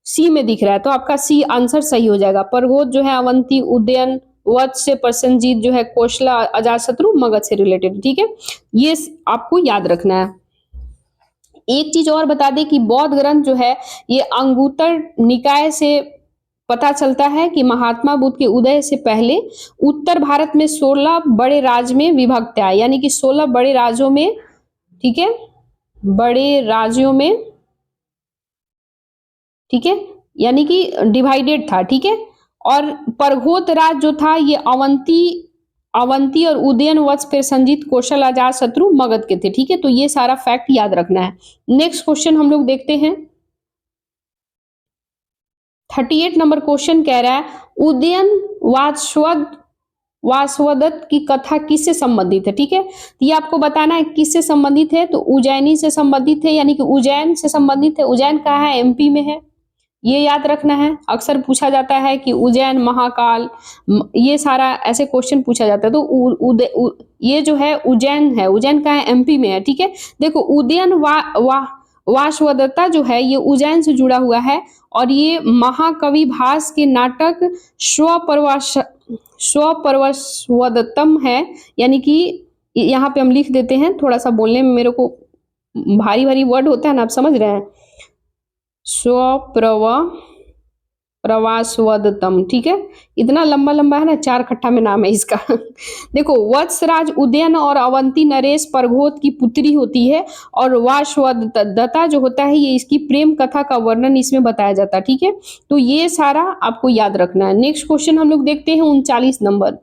सी में दिख रहा है। तो आपका सी आंसर सही हो जाएगा। परघोत जो है अवंती, उदयन वत्स से प्रसेनजीत जो है कौशला, अजातशत्रु मगध से रिलेटेड, ठीक है। ये आपको याद रखना है। एक चीज और बता दें कि बौद्ध ग्रंथ जो है ये अंगुत्तर निकाय से पता चलता है कि महात्मा बुद्ध के उदय से पहले उत्तर भारत में 16 बड़े राज्य में विभक्त है, यानी कि 16 बड़े राज्यों में, ठीक है, बड़े राज्यों में, ठीक है, यानी कि डिवाइडेड था, ठीक है। और परघोत राज जो था ये अवंती और उदयन वत्स पे संजीत कौशल अजात शत्रु मगध के थे, ठीक है। तो ये सारा फैक्ट याद रखना है। नेक्स्ट क्वेश्चन हम लोग देखते हैं। 38 नंबर क्वेश्चन कह रहा है उदयन वासवदत्त की कथा किससे संबंधित है, ठीक है। ये आपको बताना है किससे संबंधित है। तो उज्जैनी से संबंधित है, यानी कि उज्जैन से संबंधित है। उज्जैन कहाँ है, एमपी में है। ये याद रखना है। अक्सर पूछा जाता है कि उज्जैन, महाकाल, ये सारा ऐसे क्वेश्चन पूछा जाता है। तो ये जो है उज्जैन है, उज्जैन कहाँ है? एमपी में है, ठीक है। देखो उदयन वासवदत्ता जो है ये उज्जैन से जुड़ा हुआ है और ये महाकवि भास के नाटक स्वपरवशवदत्तम है, यानी कि यहाँ पे हम लिख देते हैं, थोड़ा सा बोलने में मेरे को भारी भारी वर्ड होता है ना, आप समझ रहे हैं। प्रवासवदत्तम, ठीक है। इतना लंबा लंबा है ना, 4 कट्ठा में नाम है इसका। देखो वत्सराज उदयन और अवंती नरेश परघोत की पुत्री होती है और वासवदत्ता जो होता है ये इसकी प्रेम कथा का वर्णन इसमें बताया जाता है, ठीक है। तो ये सारा आपको याद रखना है। नेक्स्ट क्वेश्चन हम लोग देखते हैं 39 नंबर।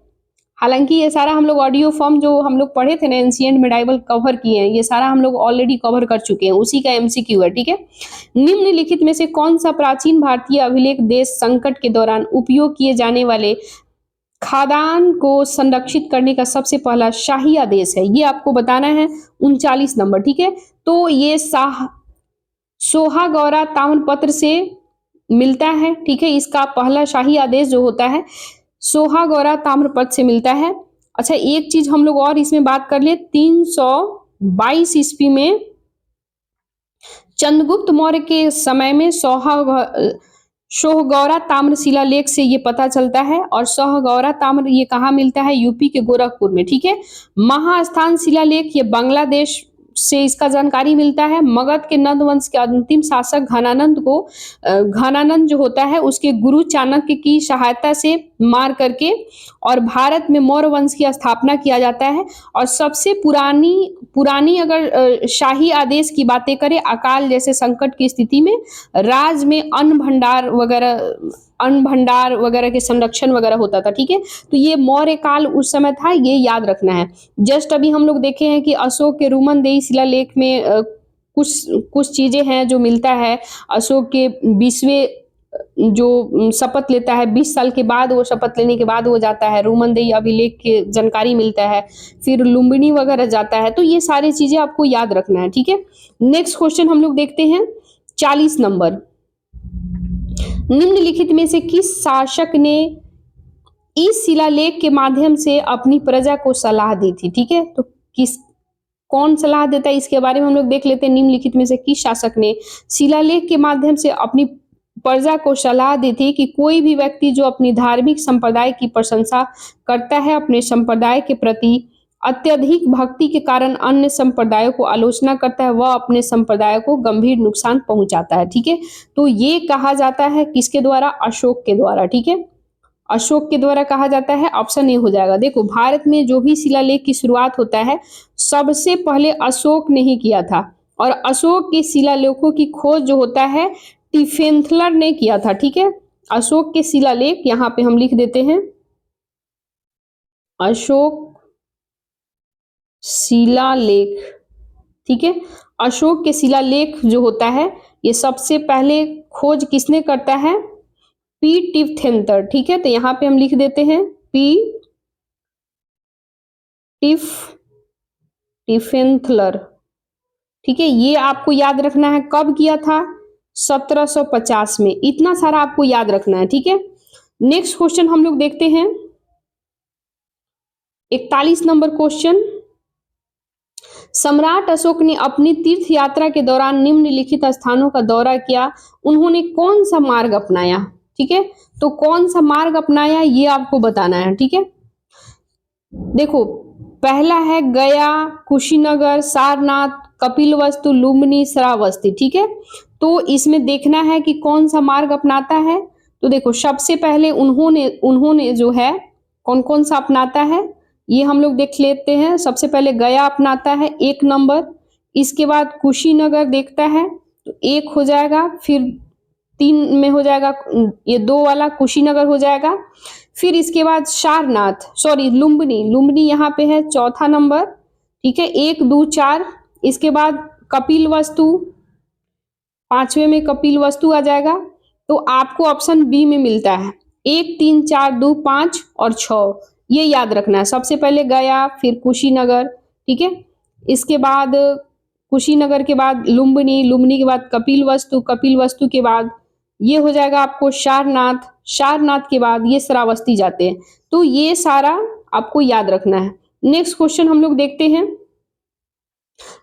हालांकि ये सारा हम लोग ऑडियो फॉर्म जो हम लोग पढ़े थे ना, एंशिएंट मेडाइवल कवर किए हैं, ये सारा हम लोग ऑलरेडी कवर कर चुके हैं, उसी का एमसीक्यू है, ठीक है। निम्नलिखित में से कौन सा प्राचीन भारतीय अभिलेख देश संकट के दौरान उपयोग किए जाने वाले खाद्यान्न को संरक्षित करने का सबसे पहला शाही आदेश है? ये आपको बताना है 39 नंबर, ठीक है। तो ये सोहागौरा ताम्रपत्र से मिलता है, ठीक है। इसका पहला शाही आदेश जो होता है सोहागौरा ताम्रपत्र से मिलता है। अच्छा एक चीज हम लोग और इसमें बात कर ले, 322 ईस्वी में चंद्रगुप्त मौर्य के समय में सोहगौरा ताम्र शिलालेख से ये पता चलता है और सोहगौरा ताम्र ये कहाँ मिलता है? यूपी के गोरखपुर में, ठीक है। महास्थान शिलालेख ये बांग्लादेश से इसका जानकारी मिलता है। मगध के नंद वंश के अंतिम शासक घनानंद जो होता है उसके गुरु चाणक्य की सहायता से मार करके और भारत में मौर्य वंश की स्थापना किया जाता है। और सबसे पुरानी अगर शाही आदेश की बातें करें, अकाल जैसे संकट की स्थिति में राज में अन्न भंडार वगैरह के संरक्षण वगैरह होता था, ठीक है। तो ये मौर्य काल उस समय था, ये याद रखना है। जस्ट अभी हम लोग देखे हैं कि अशोक के रुमनदेही शिलालेख में कुछ चीजें हैं जो मिलता है। अशोक के 20वें जो शपथ लेता है, 20 साल के बाद वो शपथ लेने के बाद वो जाता है, रुमनदेही अभिलेख की जानकारी मिलता है, फिर लुम्बिनी वगैरह जाता है। तो ये सारी चीजें आपको याद रखना है, ठीक है। नेक्स्ट क्वेश्चन हम लोग देखते हैं 40 नंबर। निम्नलिखित में से किस शासक ने इस शिलालेख के माध्यम से अपनी प्रजा को सलाह दी थी? ठीक है, तो कौन सलाह देता है इसके बारे में हम लोग देख लेते हैं। निम्नलिखित में से किस शासक ने शिलालेख के माध्यम से अपनी प्रजा को सलाह दी थी कि कोई भी व्यक्ति जो अपनी धार्मिक संप्रदाय की प्रशंसा करता है, अपने संप्रदाय के प्रति अत्यधिक भक्ति के कारण अन्य संप्रदायों को आलोचना करता है, वह अपने संप्रदाय को गंभीर नुकसान पहुंचाता है। ठीक है, तो ये कहा जाता है किसके द्वारा? अशोक के द्वारा। ठीक है, अशोक के द्वारा कहा जाता है। ऑप्शन ए हो जाएगा। देखो, भारत में जो भी शिलालेख की शुरुआत होता है सबसे पहले अशोक ने ही किया था, और अशोक के शिलालेखों की खोज जो होता है टिफेंथलर ने किया था। ठीक है, अशोक के शिलालेख यहाँ पे हम लिख देते हैं, अशोक शिलालेख। ठीक है, अशोक के शिलालेख जो होता है ये सबसे पहले खोज किसने करता है? पी टिफेंथलर। ठीक है, तो यहां पे हम लिख देते हैं पी टिफेंथलर। ठीक है, ये आपको याद रखना है। कब किया था? 1750 में। इतना सारा आपको याद रखना है। ठीक है, नेक्स्ट क्वेश्चन हम लोग देखते हैं 41 नंबर क्वेश्चन। सम्राट अशोक ने अपनी तीर्थ यात्रा के दौरान निम्नलिखित स्थानों का दौरा किया, उन्होंने कौन सा मार्ग अपनाया? ठीक है, तो कौन सा मार्ग अपनाया ये आपको बताना है। ठीक है, देखो, पहला है गया, कुशीनगर, सारनाथ, कपिलवस्तु, लुम्बिनी, श्रावस्ती। ठीक है, तो इसमें देखना है कि कौन सा मार्ग अपनाता है। तो देखो, सबसे पहले उन्होंने जो है कौन कौन सा अपनाता है ये हम लोग देख लेते हैं। सबसे पहले गया अपनाता है 1 नंबर, इसके बाद कुशीनगर देखता है तो 1 हो जाएगा, फिर 3 में हो जाएगा, ये 2 वाला कुशीनगर हो जाएगा। फिर इसके बाद लुम्बिनी यहाँ पे है 4था नंबर। ठीक है, 1 2 4। इसके बाद कपिलवस्तु 5वें में कपिलवस्तु आ जाएगा। तो आपको ऑप्शन बी में मिलता है 1 3 4 2 5 और 6। ये याद रखना है। सबसे पहले गया, फिर कुशीनगर। ठीक है, इसके बाद कुशीनगर के बाद लुम्बिनी के बाद कपिलवस्तु के बाद ये हो जाएगा आपको सारनाथ, सारनाथ के बाद ये श्रावस्ती जाते हैं। तो ये सारा आपको याद रखना है। नेक्स्ट क्वेश्चन हम लोग देखते हैं,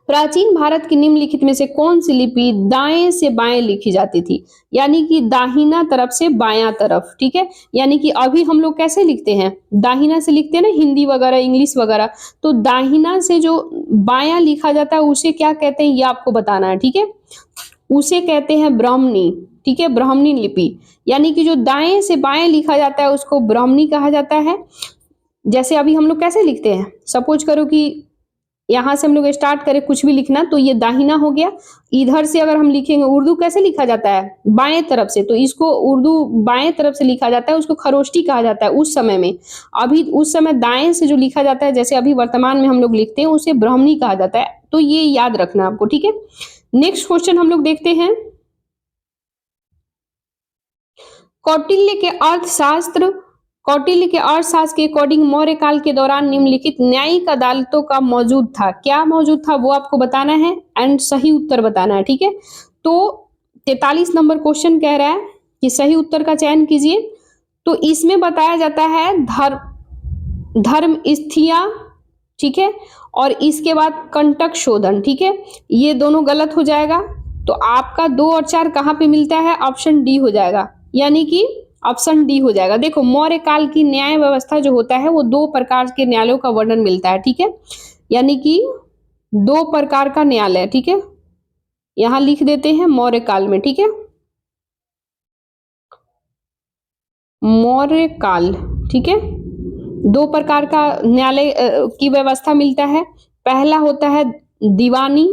प्राचीन भारत की निम्नलिखित में से कौन सी लिपि दाएं से बाएं लिखी जाती थी? यानी कि दाहिना तरफ से बायां तरफ, ठीक है। यानी कि अभी हम लोग कैसे लिखते हैं, दाहिना से लिखते हैं ना, हिंदी वगैरह इंग्लिश वगैरह। तो दाहिना से जो बायां लिखा जाता है उसे क्या कहते हैं, ये आपको बताना है, ठीक है। उसे कहते हैं ब्राह्मणी, ठीक है, ब्राह्मणी लिपि। यानी कि जो दाएं से बाएं लिखा जाता है उसको ब्राह्मणी कहा जाता है। जैसे अभी हम लोग कैसे लिखते हैं, सपोज करो कि यहां से हम लोग स्टार्ट करें कुछ भी लिखना, तो ये दाहिना हो गया। इधर से अगर हम लिखेंगे, उर्दू कैसे लिखा जाता है, बाएं तरफ से, तो इसको उर्दू बाएं तरफ से लिखा जाता है, उसको खरोष्टी कहा जाता है उस समय में। अभी उस समय दाएं से जो लिखा जाता है, जैसे अभी वर्तमान में हम लोग लिखते हैं, उसे ब्राह्मणी कहा जाता है। तो ये याद रखना आपको, ठीक है। नेक्स्ट क्वेश्चन हम लोग देखते हैं, कौटिल्य के अर्थशास्त्र के अकॉर्डिंग मौर्य काल के दौरान निम्नलिखित न्यायिक अदालतों का मौजूद था। क्या मौजूद था वो आपको बताना है एंड सही उत्तर बताना है, ठीक है। तो 43 नंबर क्वेश्चन कह रहा है कि सही उत्तर का चयन कीजिए। तो इसमें बताया जाता है धर्म स्थिया, ठीक है, और इसके बाद कंटक शोधन, ठीक है। ये दोनों गलत हो जाएगा। तो आपका 2 और 4 कहाँ पे मिलता है, ऑप्शन डी हो जाएगा, यानी कि ऑप्शन डी हो जाएगा। देखो, मौर्य काल की न्याय व्यवस्था जो होता है वो 2 प्रकार के न्यायालयों का वर्णन मिलता है, ठीक है। यानी कि 2 प्रकार का न्यायालय, ठीक है, यहां लिख देते हैं मौर्य काल में, ठीक है, मौर्य काल, ठीक है। 2 प्रकार का न्यायालय की व्यवस्था मिलता है। पहला होता है दीवानी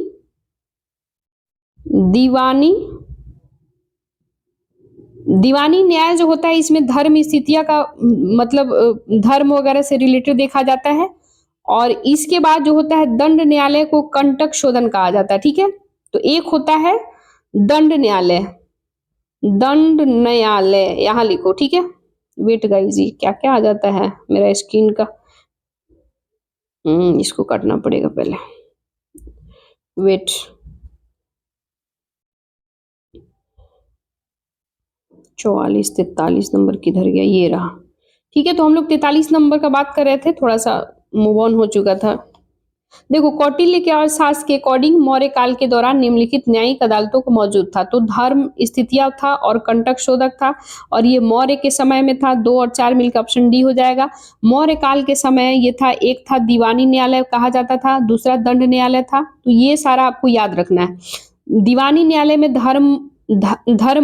दीवानी दीवानी न्याय जो होता है, इसमें धर्म स्थितियां का मतलब धर्म वगैरह से रिलेटेड देखा जाता है। और इसके बाद जो होता है दंड न्यायालय को कंटक शोधन कहा जाता है, ठीक है। तो एक होता है दंड न्यायालय, यहां लिखो, ठीक है। वेट गाइस, जी क्या क्या आ जाता है मेरा स्क्रीन का, इसको काटना पड़ेगा पहले, वेट। 44 43 नंबर किधर गया, ये रहा, ठीक है। तो हम लोग 43 नंबर का बात कर रहे थे, थोड़ा सा मूव ऑन हो चुका था। देखो, कौटिल्य के अर्थशास्त्र के अकॉर्डिंग मौर्य काल के दौरान निम्नलिखित न्यायिक अदालतों को मौजूद था। तो धर्म स्थितिया था और कंटक शोधक था, और ये मौर्य के समय में था। 2 और 4 मिलकर ऑप्शन डी हो जाएगा। मौर्य काल के समय ये था, एक था दीवानी न्यायालय कहा जाता था, दूसरा दंड न्यायालय था। तो ये सारा आपको याद रखना है। दीवानी न्यायालय में धर्म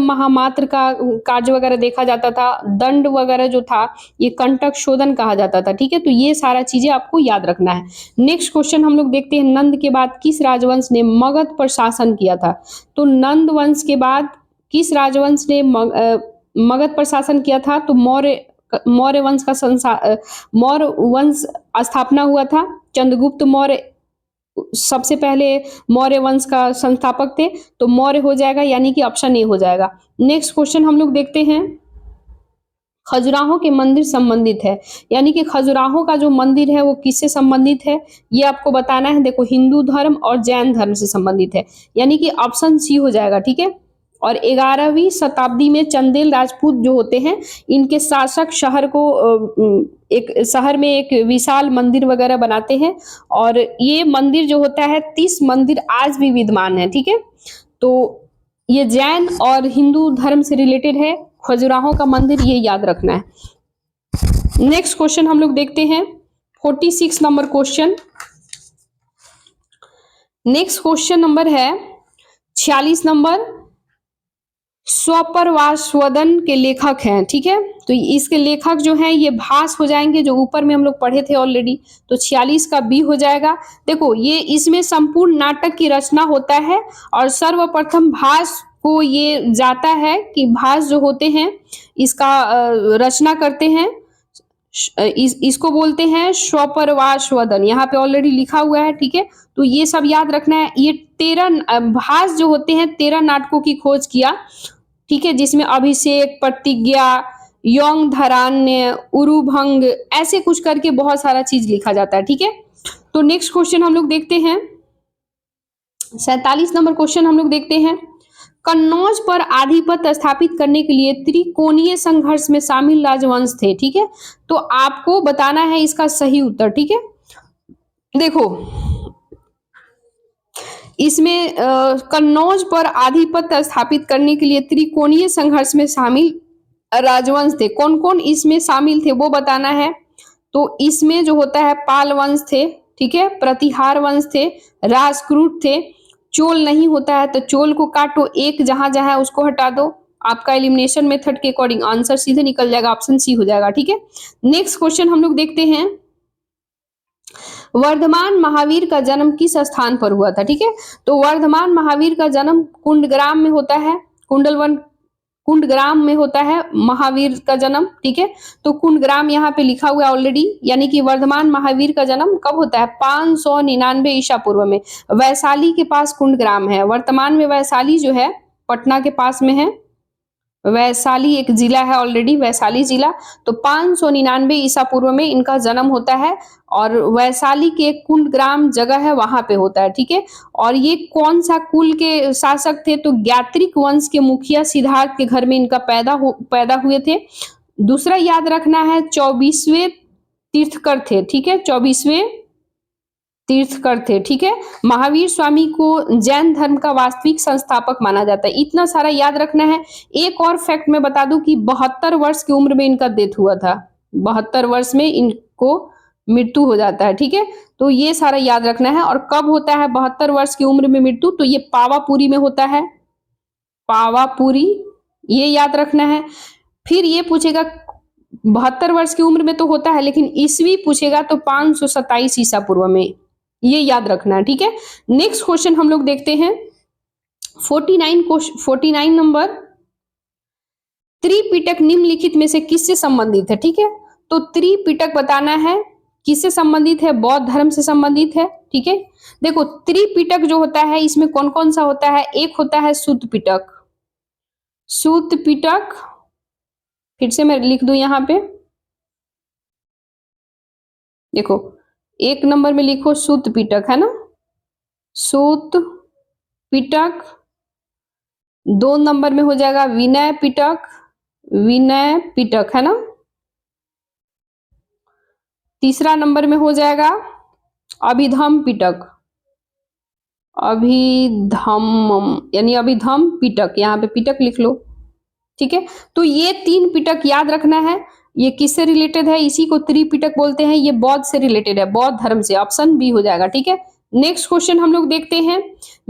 महामात्र का कार्य वगैरह देखा जाता था। दंड वगैरह जो था ये कंटक शोधन कहा जाता था, ठीक है। तो ये सारा चीजें आपको याद रखना है। नेक्स्ट क्वेश्चन हम लोग देखते हैं, नंद के बाद किस राजवंश ने मगध पर शासन किया था? तो नंद वंश के बाद किस राजवंश ने मगध पर शासन किया था? तो मौर्य वंश स्थापना हुआ था। चंद्रगुप्त मौर्य सबसे पहले मौर्य वंश का संस्थापक थे। तो मौर्य हो जाएगा, यानी कि ऑप्शन ए हो जाएगा। नेक्स्ट क्वेश्चन हम लोग देखते हैं, खजुराहो के मंदिर संबंधित है, यानी कि खजुराहो का जो मंदिर है वो किससे संबंधित है, ये आपको बताना है। देखो, हिंदू धर्म और जैन धर्म से संबंधित है, यानी कि ऑप्शन सी हो जाएगा, ठीक है। और 11वीं शताब्दी में चंदेल राजपूत जो होते हैं, इनके शासक शहर को एक शहर में एक विशाल मंदिर वगैरह बनाते हैं। और ये मंदिर जो होता है, 30 मंदिर आज भी विद्यमान है, ठीक है। तो ये जैन और हिंदू धर्म से रिलेटेड है, खजुराहो का मंदिर, ये याद रखना है। नेक्स्ट क्वेश्चन हम लोग देखते हैं, 46 number question. Next question number है 46 नंबर। स्वपरवास्वदन के लेखक हैं, ठीक है। तो इसके लेखक जो हैं ये भास हो जाएंगे, जो ऊपर में हम लोग पढ़े थे ऑलरेडी। तो 46 का बी हो जाएगा। देखो, ये इसमें संपूर्ण नाटक की रचना होता है, और सर्वप्रथम भास को ये जाता है कि भास जो होते हैं इसका रचना करते हैं। इसको बोलते हैं स्वपरवास्वदन, यहाँ पे ऑलरेडी लिखा हुआ है, ठीक है। तो ये सब याद रखना है। ये 13 भास जो होते हैं 13 नाटकों की खोज किया, ठीक है, जिसमें अभिषेक, प्रतिज्ञा, यौन धरान्य, उरुभंग, ऐसे कुछ करके बहुत सारा चीज लिखा जाता है, ठीक है। तो नेक्स्ट क्वेश्चन हम लोग देखते हैं, 47 नंबर क्वेश्चन हम लोग देखते हैं। कन्नौज पर आधिपत्य स्थापित करने के लिए त्रिकोणीय संघर्ष में शामिल राजवंश थे। ठीक है, तो आपको बताना है इसका सही उत्तर। ठीक है, देखो इसमें कन्नौज पर आधिपत्य स्थापित करने के लिए त्रिकोणीय संघर्ष में शामिल राजवंश थे। कौन कौन इसमें शामिल थे वो बताना है। तो इसमें जो होता है पाल वंश थे, ठीक है, प्रतिहार वंश थे, राष्ट्रकूट थे, चोल नहीं होता है तो चोल को काटो, एक जहां जहां है उसको हटा दो। आपका एलिमिनेशन मेथड के अकॉर्डिंग आंसर सीधे निकल जाएगा, ऑप्शन सी हो जाएगा। ठीक है, नेक्स्ट क्वेश्चन हम लोग देखते हैं, वर्धमान महावीर का जन्म किस स्थान पर हुआ था। ठीक है, तो वर्धमान महावीर का जन्म कुंडग्राम में होता है, कुंडलवन कुंडग्राम में होता है महावीर का जन्म। ठीक है, तो कुंडग्राम यहाँ पे लिखा हुआ है ऑलरेडी, यानी कि वर्धमान महावीर का जन्म कब होता है, 599 ईसा पूर्व में। वैशाली के पास कुंडग्राम है, वर्तमान में वैशाली जो है पटना के पास में है, वैशाली एक जिला है ऑलरेडी, वैशाली जिला। तो 599 ईसा पूर्व में इनका जन्म होता है और वैशाली के एक कुंडग्राम जगह है वहां पे होता है। ठीक है, और ये कौन सा कुल के शासक थे, तो ज्ञात्रिक वंश के मुखिया सिद्धार्थ के घर में इनका पैदा हुए थे। दूसरा याद रखना है 24वें तीर्थकर थे। ठीक है, 24वें तीर्थकर थे। ठीक है, महावीर स्वामी को जैन धर्म का वास्तविक संस्थापक माना जाता है। इतना सारा याद रखना है। एक और फैक्ट मैं बता दूं कि 72 वर्ष की उम्र में इनका डेथ हुआ था, 72 वर्ष में इनको मृत्यु हो जाता है। ठीक है, तो ये सारा याद रखना है। और कब होता है 72 वर्ष की उम्र में मृत्यु, तो ये पावापुरी में होता है, पावापुरी, ये याद रखना है। फिर ये पूछेगा 72 वर्ष की उम्र में तो होता है, लेकिन ईस्वी पूछेगा तो 527 ईसा पूर्व में, ये याद रखना है। ठीक है, नेक्स्ट क्वेश्चन हम लोग देखते हैं 49 नंबर, त्रिपिटक निम्नलिखित में से किससे संबंधित है। ठीक है, तो त्रिपिटक बताना है किससे संबंधित है, बौद्ध धर्म से संबंधित है। ठीक है, देखो त्रिपिटक जो होता है इसमें कौन कौन सा होता है, एक होता है सूत पिटक, सूत पिटक, फिर से मैं लिख दूं यहां पे, देखो एक नंबर में लिखो सूत पिटक, है ना, सूत पिटक। 2 नंबर में हो जाएगा विनय पिटक, विनय पिटक, है ना। तीसरा नंबर में हो जाएगा अभिधम पिटक, अभिधम यानी अभिधम पिटक, यहाँ पे पिटक लिख लो। ठीक है, तो ये 3 पिटक याद रखना है। ये किससे रिलेटेड है, इसी को त्रिपिटक बोलते हैं, ये बौद्ध से रिलेटेड है, बौद्ध धर्म से, ऑप्शन बी हो जाएगा। ठीक है, नेक्स्ट क्वेश्चन हम लोग देखते हैं,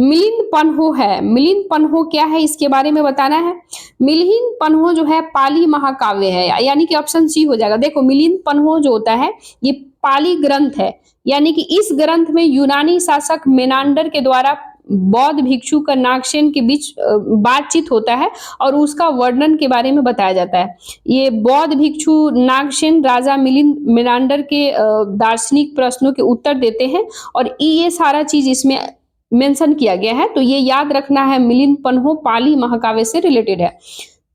मिलिंद पन्हो है, मिलिंद पन्हो क्या है इसके बारे में बताना है। मिलिंद पन्हो जो है पाली महाकाव्य है, यानी कि ऑप्शन सी हो जाएगा। देखो मिलिंद पन्हो जो होता है ये पाली ग्रंथ है, यानी कि इस ग्रंथ में यूनानी शासक मेनांडर के द्वारा बौद्ध भिक्षु का नागसेन के बीच बातचीत होता है और उसका वर्णन के बारे में बताया जाता है। ये बौद्ध भिक्षु नागसेन राजा मिलिंद मेनांडर के दार्शनिक प्रश्नों के उत्तर देते हैं और ये सारा चीज इसमें मेंशन किया गया है, तो ये याद रखना है। मिलिंद पन्हो पाली महाकाव्य से रिलेटेड है।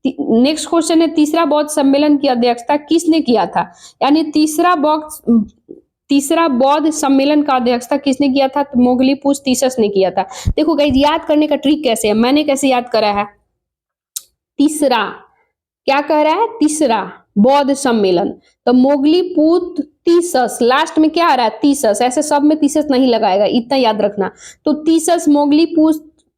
नेक्स्ट क्वेश्चन है, तीसरा बौद्ध सम्मेलन की अध्यक्षता किसने किया था, यानी तीसरा बौद्ध सम्मेलन का अध्यक्षता किसने किया था, तो मोगलीपुस तीसस ने किया था। देखो गाइस याद करने का ट्रिक कैसे है, मैंने कैसे याद करा है। तीसरा क्या कह रहा है, तीसरा बौद्ध सम्मेलन, तो मोगलीपुत तीसस, लास्ट में क्या आ रहा है तीसस, ऐसे सब में तीसस नहीं लगाएगा, इतना याद रखना। तो तीसस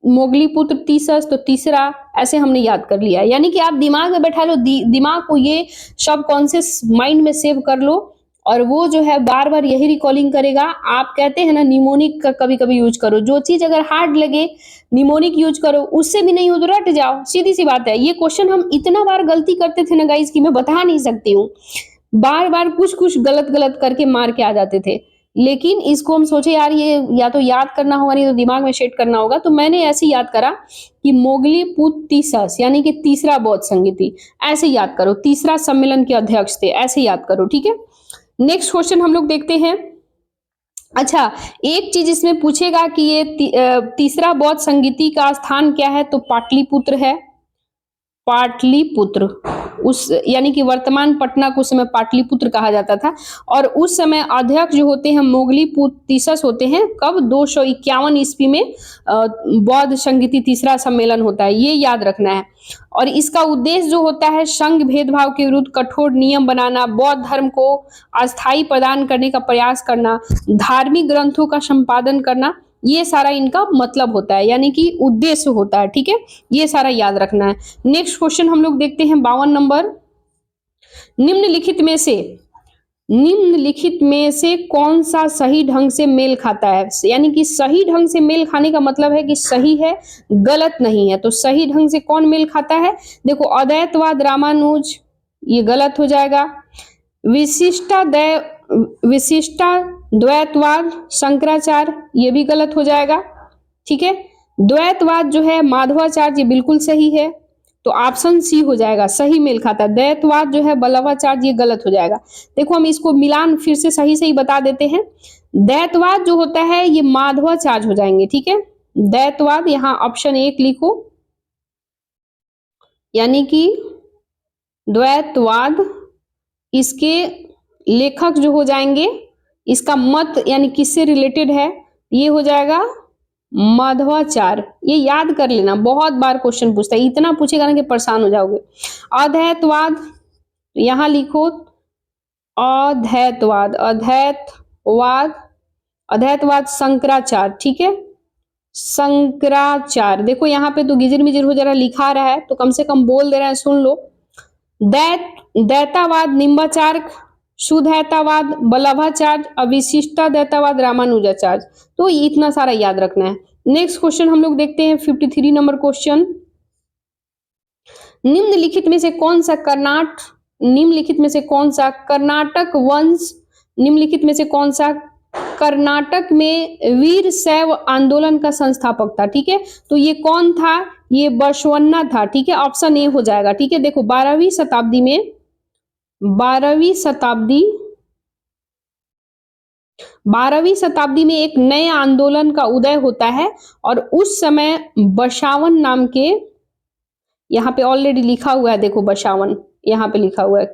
मोगलीपुत्र तीसस, तो तीसरा, ऐसे हमने याद कर लिया। यानी कि आप दिमाग में बैठा लो, दिमाग को ये सब कॉन्शियस माइंड में सेव कर लो और वो जो है बार बार यही रिकॉलिंग करेगा। आप कहते हैं ना निमोनिक का कभी कभी यूज करो, जो चीज अगर हार्ड लगे निमोनिक यूज करो, उससे भी नहीं हो तो रट जाओ, सीधी सी बात है। ये क्वेश्चन हम इतना बार गलती करते थे ना गाइस कि मैं बता नहीं सकती हूँ, बार बार कुछ गलत करके मार के आ जाते थे। लेकिन इसको हम सोचे यार ये या तो याद करना होगा नहीं तो दिमाग में सेट करना होगा, तो मैंने ऐसे याद करा कि मोगलीपुत तीसस यानी कि तीसरा बौद्ध संगीति, ऐसे याद करो, तीसरा सम्मेलन के अध्यक्ष थे, ऐसे याद करो। ठीक है, नेक्स्ट क्वेश्चन हम लोग देखते हैं। अच्छा, एक चीज इसमें पूछेगा कि ये तीसरा बौद्ध संगीति का स्थान क्या है, तो पाटलिपुत्र है, पाटलिपुत्र। उस यानी कि वर्तमान पटना को उस समय पाटलिपुत्र कहा जाता था। और उस समय अध्यक्ष जो होते हैं मोगली पुतीसस होते हैं। कब? 251 ईस्वी में बौद्ध संगीति तीसरा सम्मेलन होता है, ये याद रखना है। और इसका उद्देश्य जो होता है संघ भेदभाव के विरुद्ध कठोर नियम बनाना, बौद्ध धर्म को अस्थायी प्रदान करने का प्रयास करना, धार्मिक ग्रंथों का संपादन करना, ये सारा इनका मतलब होता है, यानी कि उद्देश्य होता है। ठीक है, ये सारा याद रखना है। नेक्स्ट क्वेश्चन हम लोग देखते हैं 52 नंबर। निम्नलिखित में से कौन सा सही ढंग से मेल खाता है? यानी कि सही ढंग से मेल खाने का मतलब है कि सही है, गलत नहीं है। तो सही ढंग से कौन मेल खाता है? देखो, अद्वैतवाद रामानुज, ये गलत हो जाएगा। विशिष्टाद्वैतवाद शंकराचार्य, ये भी गलत हो जाएगा। ठीक है, द्वैतवाद जो है माधवाचार्य, ये बिल्कुल सही है। तो ऑप्शन सी हो जाएगा, सही मेल खाता है। द्वैतवाद जो है वल्लभाचार्य, ये गलत हो जाएगा। देखो, हम इसको मिलान फिर से सही सही बता देते हैं। द्वैतवाद जो होता है ये माधवाचार्य हो जाएंगे। ठीक है, द्वैतवाद यहाँ ऑप्शन 1 लिखो, यानी कि द्वैतवाद इसके लेखक जो हो जाएंगे, इसका मत यानी किससे रिलेटेड है, ये हो जाएगा माधवाचार्य। ये याद कर लेना, बहुत बार क्वेश्चन पूछता है, इतना पूछेगा ना कि परेशान हो जाओगे। अद्वैतवाद यहां लिखो, अद्वैतवाद शंकराचार्य। ठीक है, शंकराचार्य। देखो यहाँ पे तो गिजिर मिजिर हो जा रहा, लिखा रहा है तो कम से कम बोल दे रहे हैं, सुन लो। दैतावाद निम्बाचार्य, शुद्धैतावाद वल्लभाचार्य, अविशिष्टा दैतावाद रामानुजाचार्य। तो इतना सारा याद रखना है। नेक्स्ट क्वेश्चन हम लोग देखते हैं 53 नंबर क्वेश्चन। निम्नलिखित में से कौन सा कर्नाटक में वीर शैव आंदोलन का संस्थापक था? ठीक है, तो ये कौन था? ये बसवन्ना था। ठीक है, ऑप्शन ए हो जाएगा। ठीक है, देखो 12वीं शताब्दी में एक नए आंदोलन का उदय होता है और उस समय बसावन नाम के, यहाँ पे ऑलरेडी लिखा हुआ है, देखो बसावन यहाँ पे लिखा हुआ है,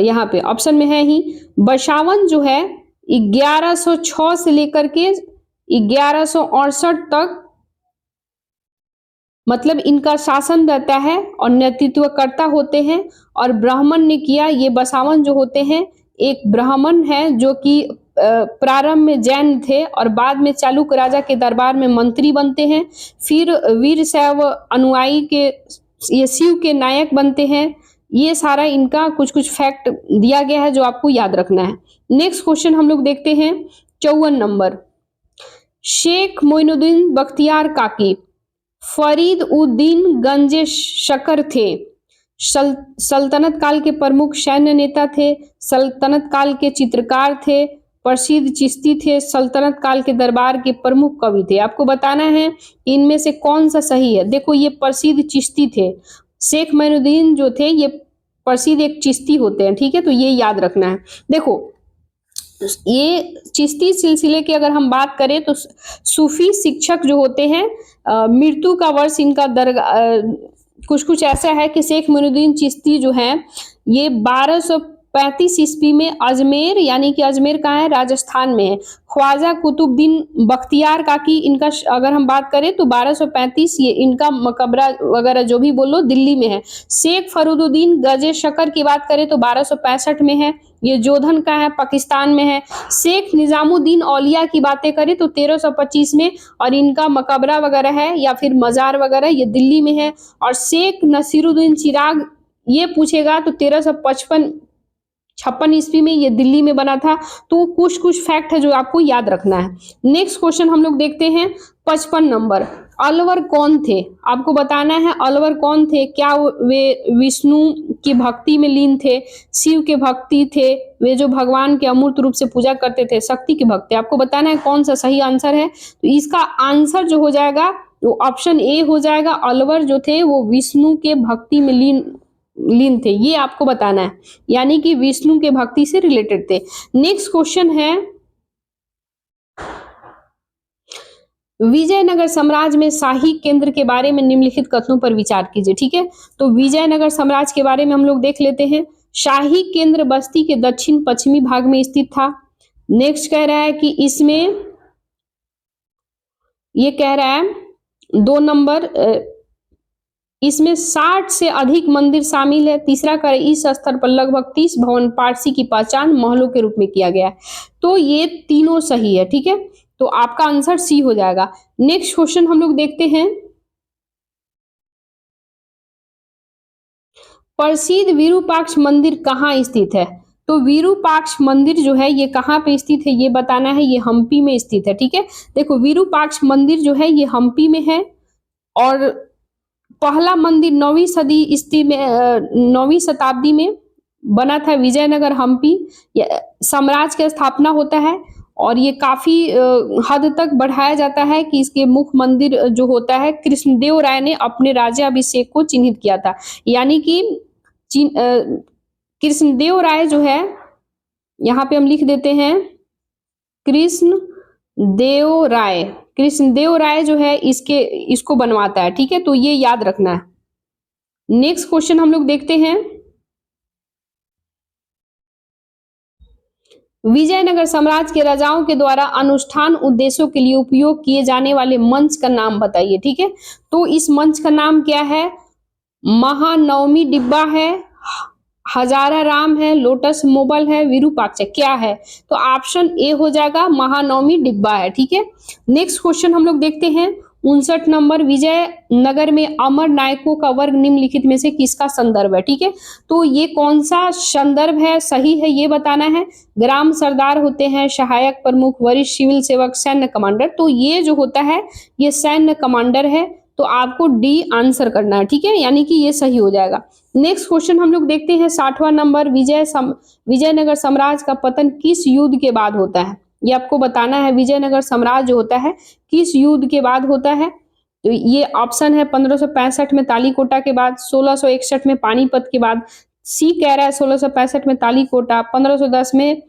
यहाँ पे ऑप्शन में है ही। बसावन जो है 1106 से लेकर के 1168 तक मतलब इनका शासन रहता है और नेतृत्वकर्ता होते हैं। और ब्राह्मण ने किया, ये बसावन जो होते हैं एक ब्राह्मण है जो कि प्रारंभ में जैन थे और बाद में चालुक्य राजा के दरबार में मंत्री बनते हैं। फिर वीर शैव अनुयायी के ये शिव के नायक बनते हैं। ये सारा इनका कुछ कुछ फैक्ट दिया गया है जो आपको याद रखना है। नेक्स्ट क्वेश्चन हम लोग देखते हैं 54 नंबर। शेख मोइनुद्दीन बख्तियार काकी फरीद उद्दीन गंजे शकर थे, सल्तनत काल के प्रमुख सैन्य नेता थे, सल्तनत काल के चित्रकार थे, प्रसिद्ध चिश्ती थे, सल्तनत काल के दरबार के प्रमुख कवि थे। आपको बताना है कि इनमें से कौन सा सही है। देखो, ये प्रसिद्ध चिश्ती थे। शेख मोइनुद्दीन जो थे ये प्रसिद्ध एक चिश्ती होते हैं। ठीक है, तो ये याद रखना है। देखो, ये चिश्ती सिलसिले की अगर हम बात करें तो सूफी शिक्षक जो होते हैं, मृत्यु का वर्ष इनका कुछ कुछ ऐसा है कि शेख मोइनुद्दीन चिश्ती जो है ये 1235 ईस्वी में अजमेर, यानी कि अजमेर कहाँ है? राजस्थान में है। ख्वाजा कुतुबुद्दीन बख्तियार काकी, इनका अगर हम बात करें तो 1235, ये इनका मकबरा वगैरह जो भी बोलो दिल्ली में है। शेख फरीदुद्दीन गजे शकर की बात करें तो 1265 में है, ये जोधन का है, पाकिस्तान में है। शेख निजामुद्दीन औलिया की बातें करें तो 1325 में, और इनका मकबरा वगैरह है या फिर मजार वगैरह ये दिल्ली में है। और शेख नसीरुद्दीन चिराग, ये पूछेगा तो 1356 ईस्वी में ये दिल्ली में बना था। तो कुछ कुछ फैक्ट है जो आपको याद रखना है। नेक्स्ट क्वेश्चन हम लोग देखते हैं 55 नंबर। अलवर कौन थे? आपको बताना है अलवर कौन थे। क्या वे विष्णु की भक्ति में लीन थे, शिव के भक्ति थे, वे जो भगवान के अमूर्त रूप से पूजा करते थे, शक्ति के भक्त थे? आपको बताना है कौन सा सही आंसर है। तो इसका आंसर जो हो जाएगा वो ऑप्शन ए हो जाएगा। अलवर जो थे वो विष्णु के भक्ति में लीन थे, ये आपको बताना है, यानी कि विष्णु के भक्ति से रिलेटेड थे। नेक्स्ट क्वेश्चन है विजयनगर साम्राज्य में शाही केंद्र के बारे में निम्नलिखित कथनों पर विचार कीजिए। ठीक है, तो विजयनगर साम्राज्य के बारे में हम लोग देख लेते हैं। शाही केंद्र बस्ती के दक्षिण पश्चिमी भाग में स्थित था। नेक्स्ट कह रहा है कि इसमें, ये कह रहा है 2 नंबर, इसमें 60 से अधिक मंदिर शामिल है। तीसरा कह रहा है इस स्तर पर लगभग 30 भवन पारसी की पहचान महलों के रूप में किया गया है। तो ये तीनों सही है। ठीक है, तो आपका आंसर सी हो जाएगा। नेक्स्ट क्वेश्चन हम लोग देखते हैं, प्रसिद्ध विरूपाक्ष मंदिर कहाँ स्थित है? तो विरूपाक्ष मंदिर जो है ये कहाँ पे स्थित है ये बताना है। ये हम्पी में स्थित है। ठीक है, देखो विरूपाक्ष मंदिर जो है ये हम्पी में है और पहला मंदिर 9वीं सदी ईस्वी में 9वीं शताब्दी में बना था विजयनगर हम्पी। साम्राज्य की स्थापना होता है और ये काफी हद तक बढ़ाया जाता है कि इसके मुख्य मंदिर जो होता है कृष्णदेव राय ने अपने राज्याभिषेक को चिन्हित किया था। यानी कि कृष्णदेव राय जो है, यहाँ पे हम लिख देते हैं कृष्णदेव राय, कृष्णदेव राय जो है इसको बनवाता है। ठीक है, तो ये याद रखना है। नेक्स्ट क्वेश्चन हम लोग देखते हैं, विजयनगर साम्राज्य के राजाओं के द्वारा अनुष्ठान उद्देश्यों के लिए उपयोग किए जाने वाले मंच का नाम बताइए। ठीक है, तो इस मंच का नाम क्या है? महानवमी डिब्बा है, हजारा राम है, लोटस मोबल है, विरूपाक्ष क्या है? तो ऑप्शन ए हो जाएगा, महानवमी डिब्बा है। ठीक है, नेक्स्ट क्वेश्चन हम लोग देखते हैं 59 नंबर, विजयनगर में अमर नायकों का वर्ग निम्नलिखित में से किसका संदर्भ है? ठीक है, तो ये कौन सा संदर्भ है, सही है, ये बताना है। ग्राम सरदार होते हैं, सहायक प्रमुख, वरिष्ठ सिविल सेवक, सैन्य कमांडर। तो ये जो होता है ये सैन्य कमांडर है, तो आपको डी आंसर करना है। ठीक है, यानी कि ये सही हो जाएगा। नेक्स्ट क्वेश्चन हम लोग देखते हैं 60वां नंबर, विजयनगर साम्राज्य का पतन किस युद्ध के बाद होता है? ये आपको बताना है। विजयनगर साम्राज्य जो होता है किस युद्ध के बाद होता है? तो ये ऑप्शन है 1565 में तालीकोटा के बाद, 1661 में पानीपत के बाद, सी कह रहा है 1665 में तालीकोटा, 1510 में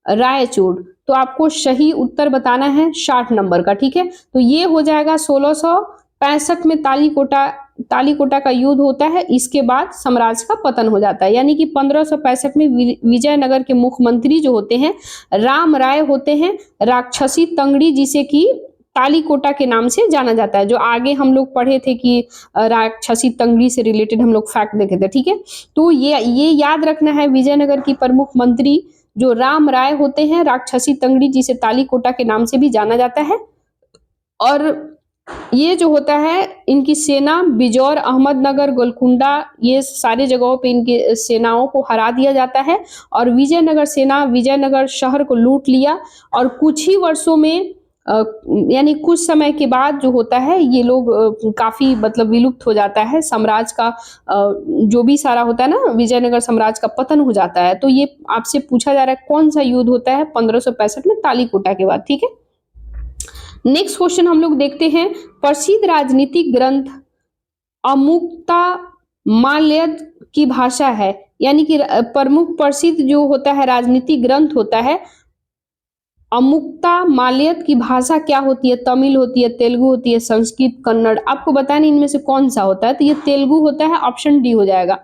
रायचूर। तो आपको सही उत्तर बताना है 60 नंबर का। ठीक है, तो ये हो जाएगा 1665 में तालीकोटा का युद्ध होता है, इसके बाद साम्राज्य का पतन हो जाता है। यानी कि 1565 में विजयनगर के मुख्यमंत्री जो होते हैं राम राय होते हैं, राक्षसी तंगड़ी जिसे कि तालीकोटा के नाम से जाना जाता है। जो आगे हम लोग पढ़े थे कि राक्षसी तंगड़ी से रिलेटेड हम लोग फैक्ट देखे थे। ठीक है, तो ये याद रखना है, विजयनगर की प्रमुख मंत्री जो राम राय होते हैं, राक्षसी तंगड़ी जिसे तालीकोटा के नाम से भी जाना जाता है। और ये जो होता है इनकी सेना बिजौर, अहमदनगर, गोलकुंडा, ये सारे जगहों पे इनकी सेनाओं को हरा दिया जाता है और विजयनगर सेना विजयनगर शहर को लूट लिया। और कुछ ही वर्षों में यानी कुछ समय के बाद जो होता है ये लोग काफी मतलब विलुप्त हो जाता है। साम्राज्य का जो भी सारा होता है ना, विजयनगर साम्राज्य का पतन हो जाता है। तो ये आपसे पूछा जा रहा है कौन सा युद्ध होता है 1565 में तालीकोटा के बाद। ठीक है, नेक्स्ट क्वेश्चन हम लोग देखते हैं, प्रसिद्ध राजनीतिक ग्रंथ अमुक्ता माल्यद की भाषा है। यानी कि प्रमुख प्रसिद्ध जो होता है राजनीतिक ग्रंथ होता है अमुक्ता माल्यद की भाषा क्या होती है? तमिल होती है, तेलुगु होती है, संस्कृत, कन्नड़। आपको बताना इनमें से कौन सा होता है। तो ये तेलुगु होता है, ऑप्शन डी हो जाएगा।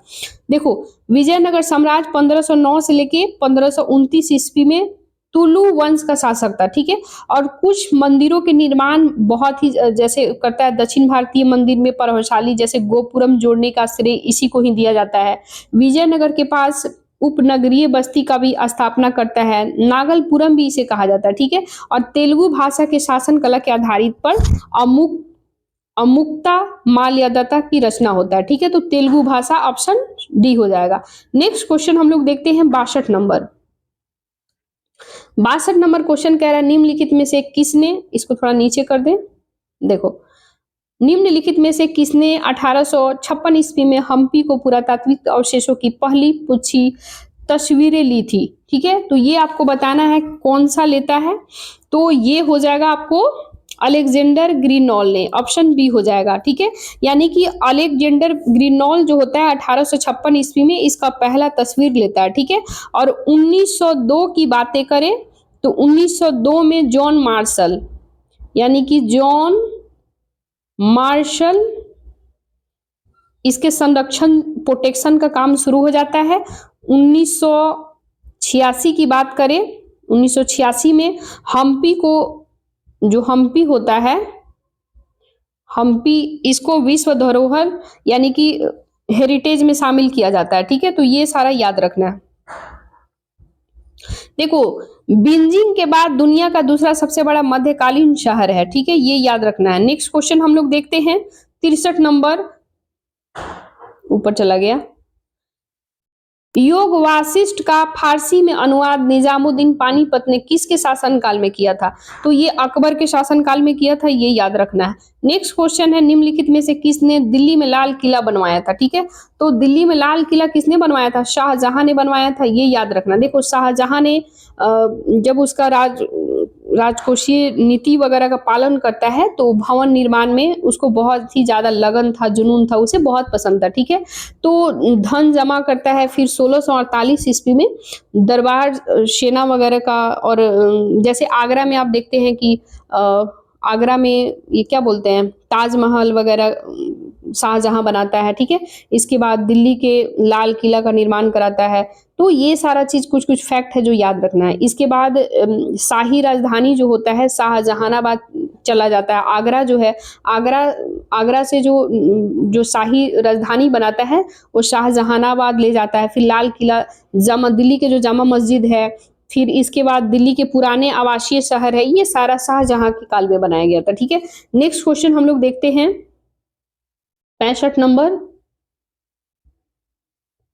देखो विजयनगर साम्राज्य 1509 से लेके 1529 ईस्वी में तुलु वंश का शासक था। ठीक है, और कुछ मंदिरों के निर्माण बहुत ही जैसे करता है दक्षिण भारतीय मंदिर में प्रभावशाली, जैसे गोपुरम जोड़ने का श्रेय इसी को ही दिया जाता है। विजयनगर के पास उपनगरीय बस्ती का भी स्थापना करता है, नागलपुरम भी इसे कहा जाता है। ठीक है, और तेलुगु भाषा के शासन कला के आधारित पर अमुक्ता माल्यदता की रचना होता है। ठीक है, तो तेलुगु भाषा ऑप्शन डी हो जाएगा। नेक्स्ट क्वेश्चन हम लोग देखते हैं 62 नंबर। 62 नंबर क्वेश्चन कह रहा है निम्नलिखित में से किसने, इसको थोड़ा नीचे कर दें, देखो निम्नलिखित में से किसने 1856 ईस्वी में हम्पी को पुरातात्विक अवशेषों की पहली पुच्छी तस्वीरें ली थी? ठीक है, तो ये आपको बताना है कौन सा लेता है। तो ये हो जाएगा आपको अलेक्जेंडर ग्रीनॉल ने, ऑप्शन बी हो जाएगा। ठीक है, यानी कि अलेक्जेंडर ग्रीनॉल जो होता है 1856 ईस्वी में इसका पहला तस्वीर लेता है। ठीक है, और 1902 की बातें करें तो 1902 में जॉन मार्शल यानी कि जॉन मार्शल, इसके संरक्षण प्रोटेक्शन का काम शुरू हो जाता है 1986 की बात करें। 1986 में हम्पी को, जो हम्पी होता है, हम्पी, इसको विश्व धरोहर यानी कि हेरिटेज में शामिल किया जाता है। ठीक है, तो ये सारा याद रखना है। देखो, बीजिंग के बाद दुनिया का दूसरा सबसे बड़ा मध्यकालीन शहर है। ठीक है, ये याद रखना है। नेक्स्ट क्वेश्चन हम लोग देखते हैं 63 नंबर, ऊपर चला गया। योग वासिष्ठ का फारसी में अनुवाद निजामुद्दीन पानीपत ने किसके शासनकाल में किया था? तो ये अकबर के शासनकाल में किया था, ये याद रखना है। नेक्स्ट क्वेश्चन है निम्नलिखित में से किसने दिल्ली में लाल किला बनवाया था? ठीक है, तो दिल्ली में लाल किला किसने बनवाया था? शाहजहां ने बनवाया था, ये याद रखना। देखो, शाहजहां ने जब उसका राजकोषीय नीति वगैरह का पालन करता है तो भवन निर्माण में उसको बहुत ही ज्यादा लगन था, जुनून था, उसे बहुत पसंद था। ठीक है, तो धन जमा करता है, फिर 1648 ईस्वी में दरबार सेना वगैरह का, और जैसे आगरा में आप देखते हैं कि आगरा में ये क्या बोलते हैं, ताजमहल वगैरह शाहजहां बनाता है। ठीक है, इसके बाद दिल्ली के लाल किला का निर्माण कराता है। तो ये सारा चीज कुछ कुछ फैक्ट है जो याद रखना है। इसके बाद शाही राजधानी जो होता है शाहजहानाबाद चला जाता है। आगरा जो है, आगरा से जो शाही राजधानी बनाता है वो शाहजहानाबाद ले जाता है। फिर लाल किला, दिल्ली के जो जामा मस्जिद है, फिर इसके बाद दिल्ली के पुराने आवासीय शहर है, ये सारा शाहजहां के काल में बनाया गया था। ठीक है, नेक्स्ट क्वेश्चन हम लोग देखते हैं 65 नंबर,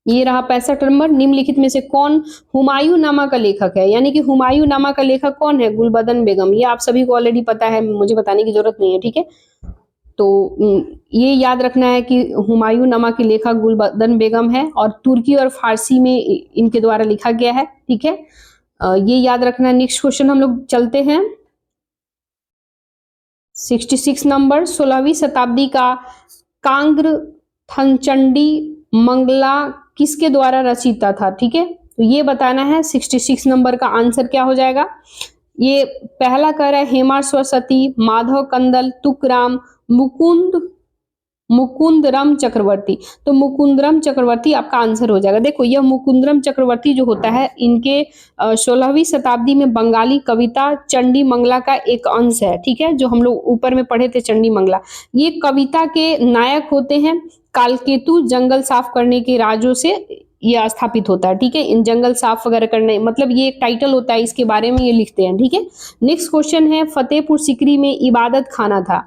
ये रहा 65 नंबर। निम्नलिखित में से कौन हुमायूं नामा का लेखक है? यानी कि हुमायूं नामा का लेखक कौन है? गुलबदन बेगम। ये आप सभी को ऑलरेडी पता है, मुझे बताने की जरूरत नहीं है। ठीक है, तो ये याद रखना है कि हुमायूं नामा की लेखक गुलबदन बेगम है और तुर्की और फारसी में इनके द्वारा लिखा गया है। ठीक है, ये याद रखना है। नेक्स्ट क्वेश्चन हम लोग चलते हैं 66 नंबर। 16वीं शताब्दी का कांग्र थनचंडी मंगला किसके द्वारा रचिता था? ठीक है, तो ये बताना है। 66 नंबर का आंसर क्या हो जाएगा? ये पहला कह रहा है हेमा सरस्वती, माधव कंदल, तुकराम, मुकुंदराम चक्रवर्ती। तो मुकुंदराम चक्रवर्ती आपका आंसर हो जाएगा। देखो, यह मुकुंदराम चक्रवर्ती जो होता है, इनके 16वीं शताब्दी में बंगाली कविता चंडी मंगला का एक अंश है। ठीक है, जो हम लोग ऊपर में पढ़े थे चंडी मंगला, ये कविता के नायक होते हैं। कालकेतु जंगल साफ करने के राजों से ये स्थापित होता है। ठीक है, इन जंगल साफ वगैरह करने, मतलब ये एक टाइटल होता है, इसके बारे में ये लिखते हैं। ठीक है, नेक्स्ट क्वेश्चन है फतेहपुर सीकरी में इबादत खाना था।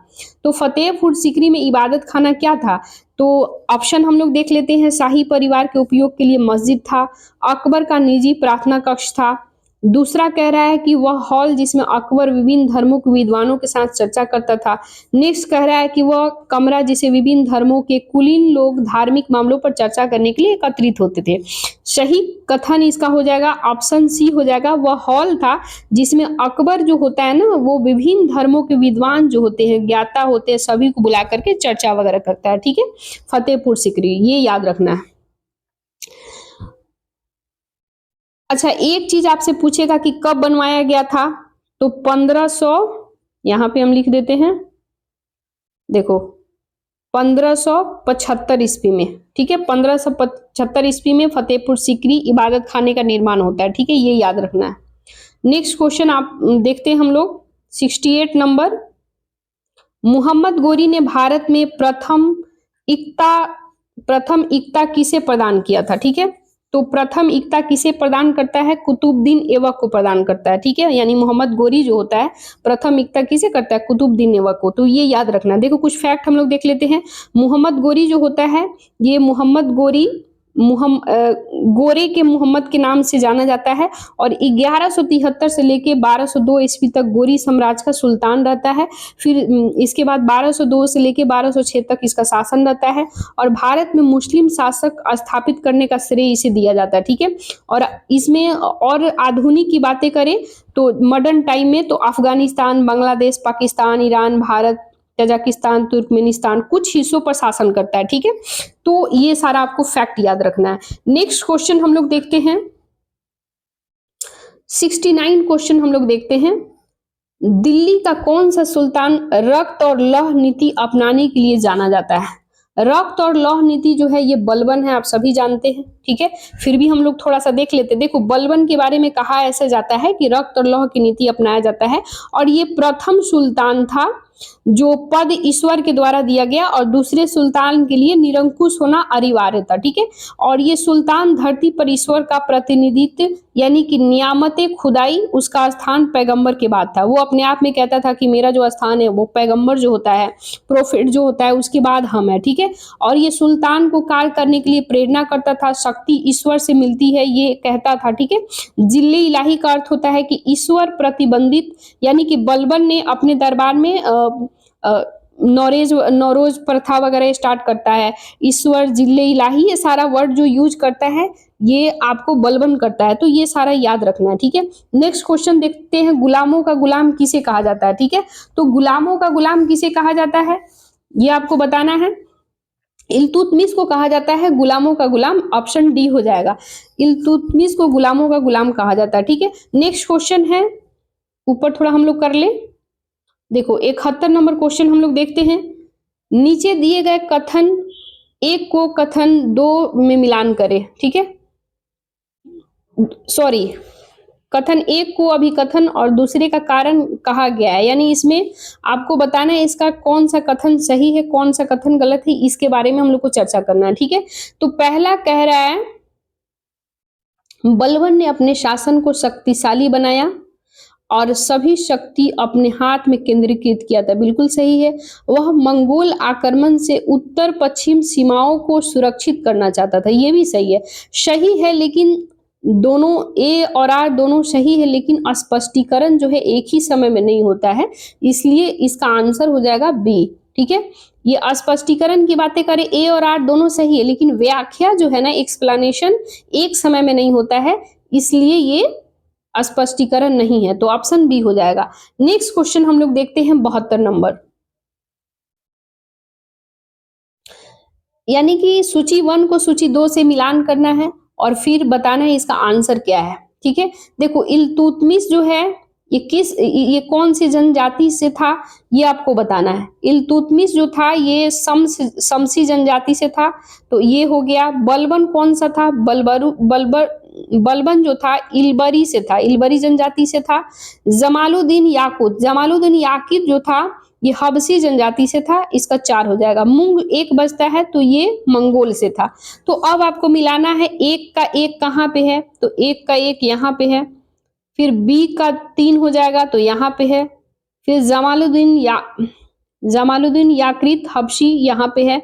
तो फतेहपुर सीकरी में इबादत खाना क्या था? तो ऑप्शन हम लोग देख लेते हैं। शाही परिवार के उपयोग के लिए मस्जिद था, अकबर का निजी प्रार्थना कक्ष था, दूसरा कह रहा है कि वह हॉल जिसमें अकबर विभिन्न धर्मों के विद्वानों के साथ चर्चा करता था, नेक्स्ट कह रहा है कि वह कमरा जिसे विभिन्न धर्मों के कुलीन लोग धार्मिक मामलों पर चर्चा करने के लिए एकत्रित होते थे। सही कथन इसका हो जाएगा ऑप्शन सी हो जाएगा, वह हॉल था जिसमें अकबर जो होता है ना, वो विभिन्न धर्मों के विद्वान जो होते हैं, ज्ञाता होते हैं, सभी को बुला करके चर्चा वगैरह करता है। ठीक है, फतेहपुर सीकरी, ये याद रखना है। अच्छा, एक चीज आपसे पूछेगा कि कब बनवाया गया था, तो 1500, यहां पे हम लिख देते हैं, देखो 1575 ईस्वी में। ठीक है, 1575 ईस्वी में फतेहपुर सीकरी इबादत खाने का निर्माण होता है। ठीक है, ये याद रखना है। नेक्स्ट क्वेश्चन आप देखते हैं हम लोग 68 नंबर। मोहम्मद गोरी ने भारत में प्रथम इक्ता किसे प्रदान किया था? ठीक है, तो प्रथम इक्ता किसे प्रदान करता है? कुतुबुद्दीन ऐबक को प्रदान करता है। ठीक है, यानी मोहम्मद गोरी जो होता है प्रथम इक्ता किसे करता है? कुतुबुद्दीन ऐबक को। तो ये याद रखना। देखो, कुछ फैक्ट हम लोग देख लेते हैं। मोहम्मद गोरी जो होता है, ये मोहम्मद गोरी गोरे के मोहम्मद के नाम से जाना जाता है और 1173 से लेके 1202 ईस्वी तक गोरी साम्राज्य का सुल्तान रहता है। फिर इसके बाद 1202 से लेके 1206 तक इसका शासन रहता है और भारत में मुस्लिम शासक स्थापित करने का श्रेय इसे दिया जाता है। ठीक है, और इसमें और आधुनिक की बातें करें तो मॉडर्न टाइम में तो Afghanistan, Bangladesh, Pakistan, Iran, Bharat, Tajikistan, Turkmenistan कुछ हिस्सों पर शासन करता है। ठीक है, तो ये सारा आपको फैक्ट याद रखना है। नेक्स्ट क्वेश्चन हम लोग देखते हैं 69 क्वेश्चन हम लोग देखते हैं। दिल्ली का कौन सा सुल्तान रक्त और लौह नीति अपनाने के लिए जाना जाता है? रक्त और लौह नीति जो है ये बलबन है, आप सभी जानते हैं, ठीक है। फिर भी हम लोग थोड़ा सा देख लेते हैं। देखो बलबन के बारे में कहा ऐसे जाता है कि रक्त और लौह की नीति अपनाया जाता है, और ये प्रथम सुल्तान था जो पद ईश्वर के द्वारा दिया गया, और दूसरे सुल्तान के लिए निरंकुश होना अनिवार्य था, ठीक है। और ये सुल्तान धरती पर ईश्वर का प्रतिनिधित्व यानी कि नियामते खुदाई, उसका स्थान पैगंबर के बाद था। वो अपने आप में कहता था कि मेरा जो स्थान है वो पैगंबर जो होता है, प्रोफेट जो होता है, उसके बाद हम है, ठीक है। और ये सुल्तान को कार्य करने के लिए प्रेरणा करता था, शक्ति ईश्वर से मिलती है ये कहता था, ठीक है। जिले इलाही का अर्थ होता है कि ईश्वर प्रतिबंधित, यानी कि बलबन ने अपने दरबार में नौरोज प्रथा वगैरह स्टार्ट करता है। ईश्वर, जिले इलाही, ये सारा वर्ड जो यूज करता है ये आपको बलबन करता है, तो ये सारा याद रखना है, ठीक है। नेक्स्ट क्वेश्चन देखते हैं, गुलामों का गुलाम किसे कहा जाता है, ठीक है। तो गुलामों का गुलाम किसे कहा जाता है ये आपको बताना है। इल्तुतमिश को कहा जाता है गुलामों का गुलाम, ऑप्शन डी हो जाएगा। इल्तुतमिश को गुलामों का गुलाम कहा जाता है, ठीक है। नेक्स्ट क्वेश्चन है, ऊपर थोड़ा हम लोग कर ले। देखो 71 नंबर क्वेश्चन हम लोग देखते हैं। नीचे दिए गए कथन एक को कथन दो में मिलान करें, ठीक है। सॉरी, कथन एक को अभिकथन और दूसरे का कारण कहा गया है, यानी इसमें आपको बताना है इसका कौन सा कथन सही है, कौन सा कथन गलत है, इसके बारे में हम लोग को चर्चा करना है, ठीक है। तो पहला कह रहा है बलबन ने अपने शासन को शक्तिशाली बनाया और सभी शक्ति अपने हाथ में केंद्रीकृत किया था, बिल्कुल सही है। वह मंगोल आक्रमण से उत्तर पश्चिम सीमाओं को सुरक्षित करना चाहता था, ये भी सही है, लेकिन दोनों ए और आर दोनों सही है, लेकिन स्पष्टीकरण जो है एक ही समय में नहीं होता है, इसलिए इसका आंसर हो जाएगा बी, ठीक है। ये स्पष्टीकरण की बातें करें, ए और आर दोनों सही है, लेकिन व्याख्या जो है ना, एक्सप्लेनेशन एक समय में नहीं होता है, इसलिए ये स्पष्टीकरण नहीं है, तो ऑप्शन बी हो जाएगा। नेक्स्ट क्वेश्चन हम लोग देखते हैं 72 नंबर, यानी कि सूची 1 को सूची 2 से मिलान करना है और फिर बताना है इसका आंसर क्या है, ठीक है। देखो इल्तुतमिश जो है ये कौन सी जनजाति से था ये आपको बताना है। इल्तुतमिश जो था ये शमसी जनजाति से था, तो ये हो गया। बलबन कौन सा था, बलबन जो था इलबरी से था, इलबरी जनजाति से था। जमालुद्दीन याकित जो था ये हबसी जनजाति से था, इसका 4 हो जाएगा। मूंग एक बचता है, तो ये मंगोल से था। तो अब आपको मिलाना है एक का एक कहाँ पे है, तो एक का एक यहाँ पे है, फिर बी का 3 हो जाएगा तो यहाँ पे है, फिर जमालुद्दीन याकृत हबशी यहाँ पे है,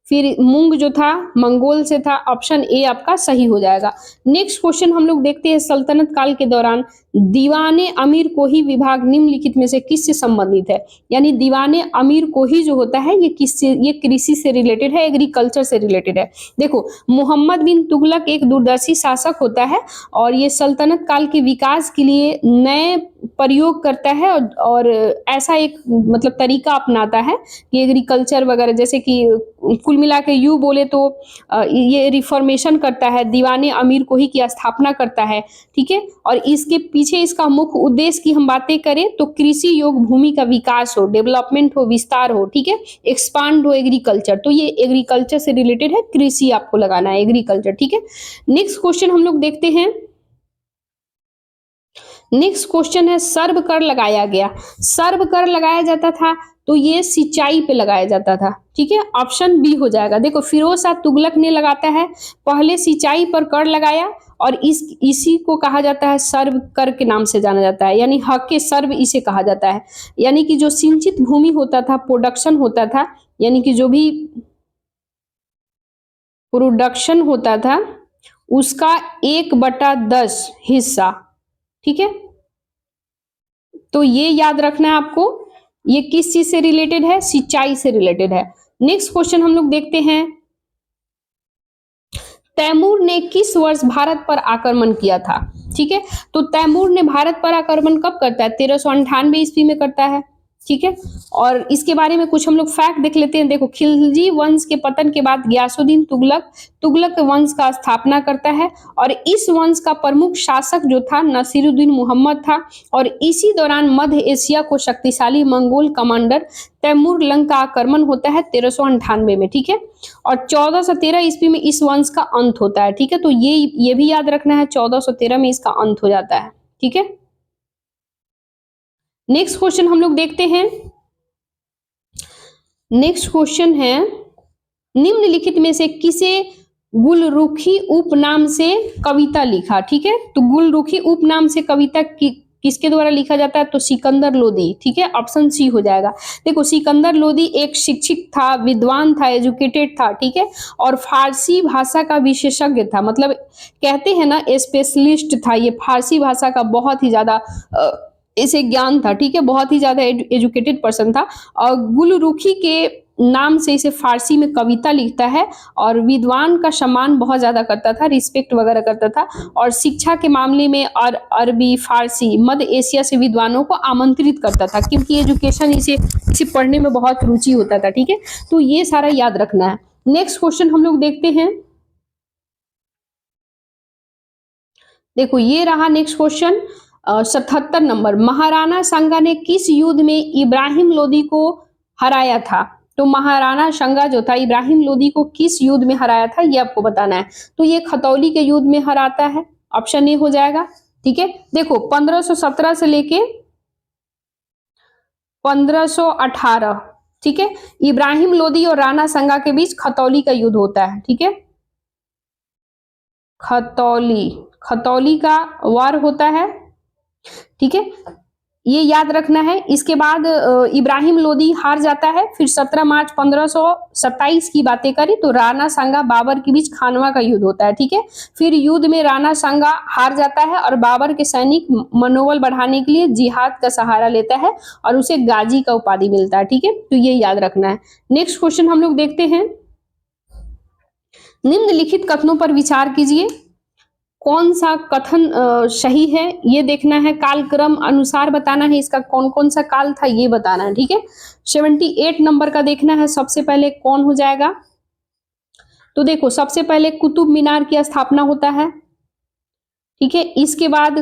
फिर मूंग जो था मंगोल से था, ऑप्शन ए आपका सही हो जाएगा। नेक्स्ट क्वेश्चन हम लोग देखते हैं, सल्तनत काल के दौरान दीवाने अमीर कोही विभाग निम्नलिखित में से किससे संबंधित है, यानी दीवाने अमीर कोही जो होता है ये किससे, ये कृषि से रिलेटेड है, एग्रीकल्चर से रिलेटेड है। देखो मोहम्मद बिन तुगलक एक दूरदर्शी शासक होता है और ये सल्तनत काल के विकास के लिए नए प्रयोग करता है और ऐसा एक मतलब तरीका अपनाता है कि एग्रीकल्चर वगैरह, जैसे कि कुल मिला के यूं बोले तो ये रिफॉर्मेशन करता है, दीवाने अमीर कोही की स्थापना करता है, ठीक है। और इसके पीछे इसका मुख्य उद्देश्य की हम बातें करें तो कृषि योग भूमि का विकास हो, डेवलपमेंट हो, विस्तार हो, ठीक है, एक्सपांड हो एग्रीकल्चर, तो ये एग्रीकल्चर से रिलेटेड है, कृषि आपको लगाना है, एग्रीकल्चर, ठीक है। नेक्स्ट क्वेश्चन हम लोग देखते हैं। नेक्स्ट क्वेश्चन है, सर्व कर लगाया गया, सर्व कर लगाया जाता था तो ये सिंचाई पे लगाया जाता था, ठीक है, ऑप्शन बी हो जाएगा। देखो फिरोज शाह तुगलक ने लगाता है, पहले सिंचाई पर कर लगाया और इसी को कहा जाता है सर्व कर के नाम से जाना जाता है, यानी हक के सर्व इसे कहा जाता है। यानी कि जो सिंचित भूमि होता था, प्रोडक्शन होता था, यानी कि जो भी प्रोडक्शन होता था उसका 1/10 हिस्सा, ठीक है। तो ये याद रखना है आपको, ये किस चीज से रिलेटेड है, सिंचाई से रिलेटेड है। नेक्स्ट क्वेश्चन हम लोग देखते हैं, तैमूर ने किस वर्ष भारत पर आक्रमण किया था, ठीक है। तो तैमूर ने भारत पर आक्रमण कब करता है, 1398 ईस्वी में करता है, ठीक है। और इसके बारे में कुछ हम लोग फैक्ट देख लेते हैं। देखो, खिलजी वंश के पतन के बाद गयासुद्दीन तुगलक तुगलक वंश का स्थापना करता है और इस वंश का प्रमुख शासक जो था नसीरुद्दीन मोहम्मद था। और इसी दौरान मध्य एशिया को शक्तिशाली मंगोल कमांडर तैमूर लंग का आक्रमण होता है 1398 में, ठीक है। और 1413 ईस्वी में इस वंश का अंत होता है, ठीक है। तो ये भी याद रखना है, 1413 में इसका अंत हो जाता है, ठीक है। नेक्स्ट क्वेश्चन हम लोग देखते हैं। नेक्स्ट क्वेश्चन है, निम्नलिखित में से किसे गुलरुखी उपनाम से कविता लिखा, ठीक है। तो गुलरुखी उपनाम से कविता किसके द्वारा लिखा जाता है, तो सिकंदर लोदी, ठीक है। ऑप्शन सी हो जाएगा। देखो, सिकंदर लोदी एक शिक्षित था, विद्वान था, एजुकेटेड था, ठीक है। और फारसी भाषा का विशेषज्ञ था, मतलब कहते हैं ना स्पेशलिस्ट था। ये फारसी भाषा का बहुत ही ज्यादा इसे ज्ञान था, ठीक है। बहुत ही ज्यादा एजुकेटेड पर्सन था। और गुलरुखी के नाम से इसे फारसी में कविता लिखता है और विद्वान का सम्मान बहुत ज्यादा करता था, रिस्पेक्ट वगैरह करता था। और शिक्षा के मामले में और अरबी, फारसी, मध्य एशिया से विद्वानों को आमंत्रित करता था, क्योंकि एजुकेशन इसे पढ़ने में बहुत रुचि होता था, ठीक है। तो ये सारा याद रखना है। नेक्स्ट क्वेश्चन हम लोग देखते हैं। देखो, ये रहा नेक्स्ट क्वेश्चन 77 नंबर। महाराणा सांगा ने किस युद्ध में इब्राहिम लोदी को हराया था। तो महाराणा सांगा जो था इब्राहिम लोदी को किस युद्ध में हराया था, ये आपको बताना है। तो ये खतौली के युद्ध में हराता है, ऑप्शन ए हो जाएगा, ठीक है। देखो, 1517 से लेके 1518, ठीक है, इब्राहिम लोदी और राणा सांगा के बीच खतौली का युद्ध होता है, ठीक है। खतौली का वार होता है, ठीक है। ये याद रखना है। इसके बाद इब्राहिम लोदी हार जाता है। फिर 17 मार्च 1527 की बातें करें तो राणा सांगा बाबर के बीच खानवा का युद्ध होता है, ठीक है। फिर युद्ध में राणा सांगा हार जाता है और बाबर के सैनिक मनोबल बढ़ाने के लिए जिहाद का सहारा लेता है और उसे गाजी का उपाधि मिलता है, ठीक है। तो ये याद रखना है। नेक्स्ट क्वेश्चन हम लोग देखते हैं। निम्नलिखित कथनों पर विचार कीजिए, कौन सा कथन सही है ये देखना है। कालक्रम अनुसार बताना है, इसका कौन कौन सा काल था ये बताना है, ठीक है। 78 नंबर का देखना है। सबसे पहले कौन हो जाएगा, तो देखो, सबसे पहले कुतुब मीनार की स्थापना होता है, ठीक है। इसके बाद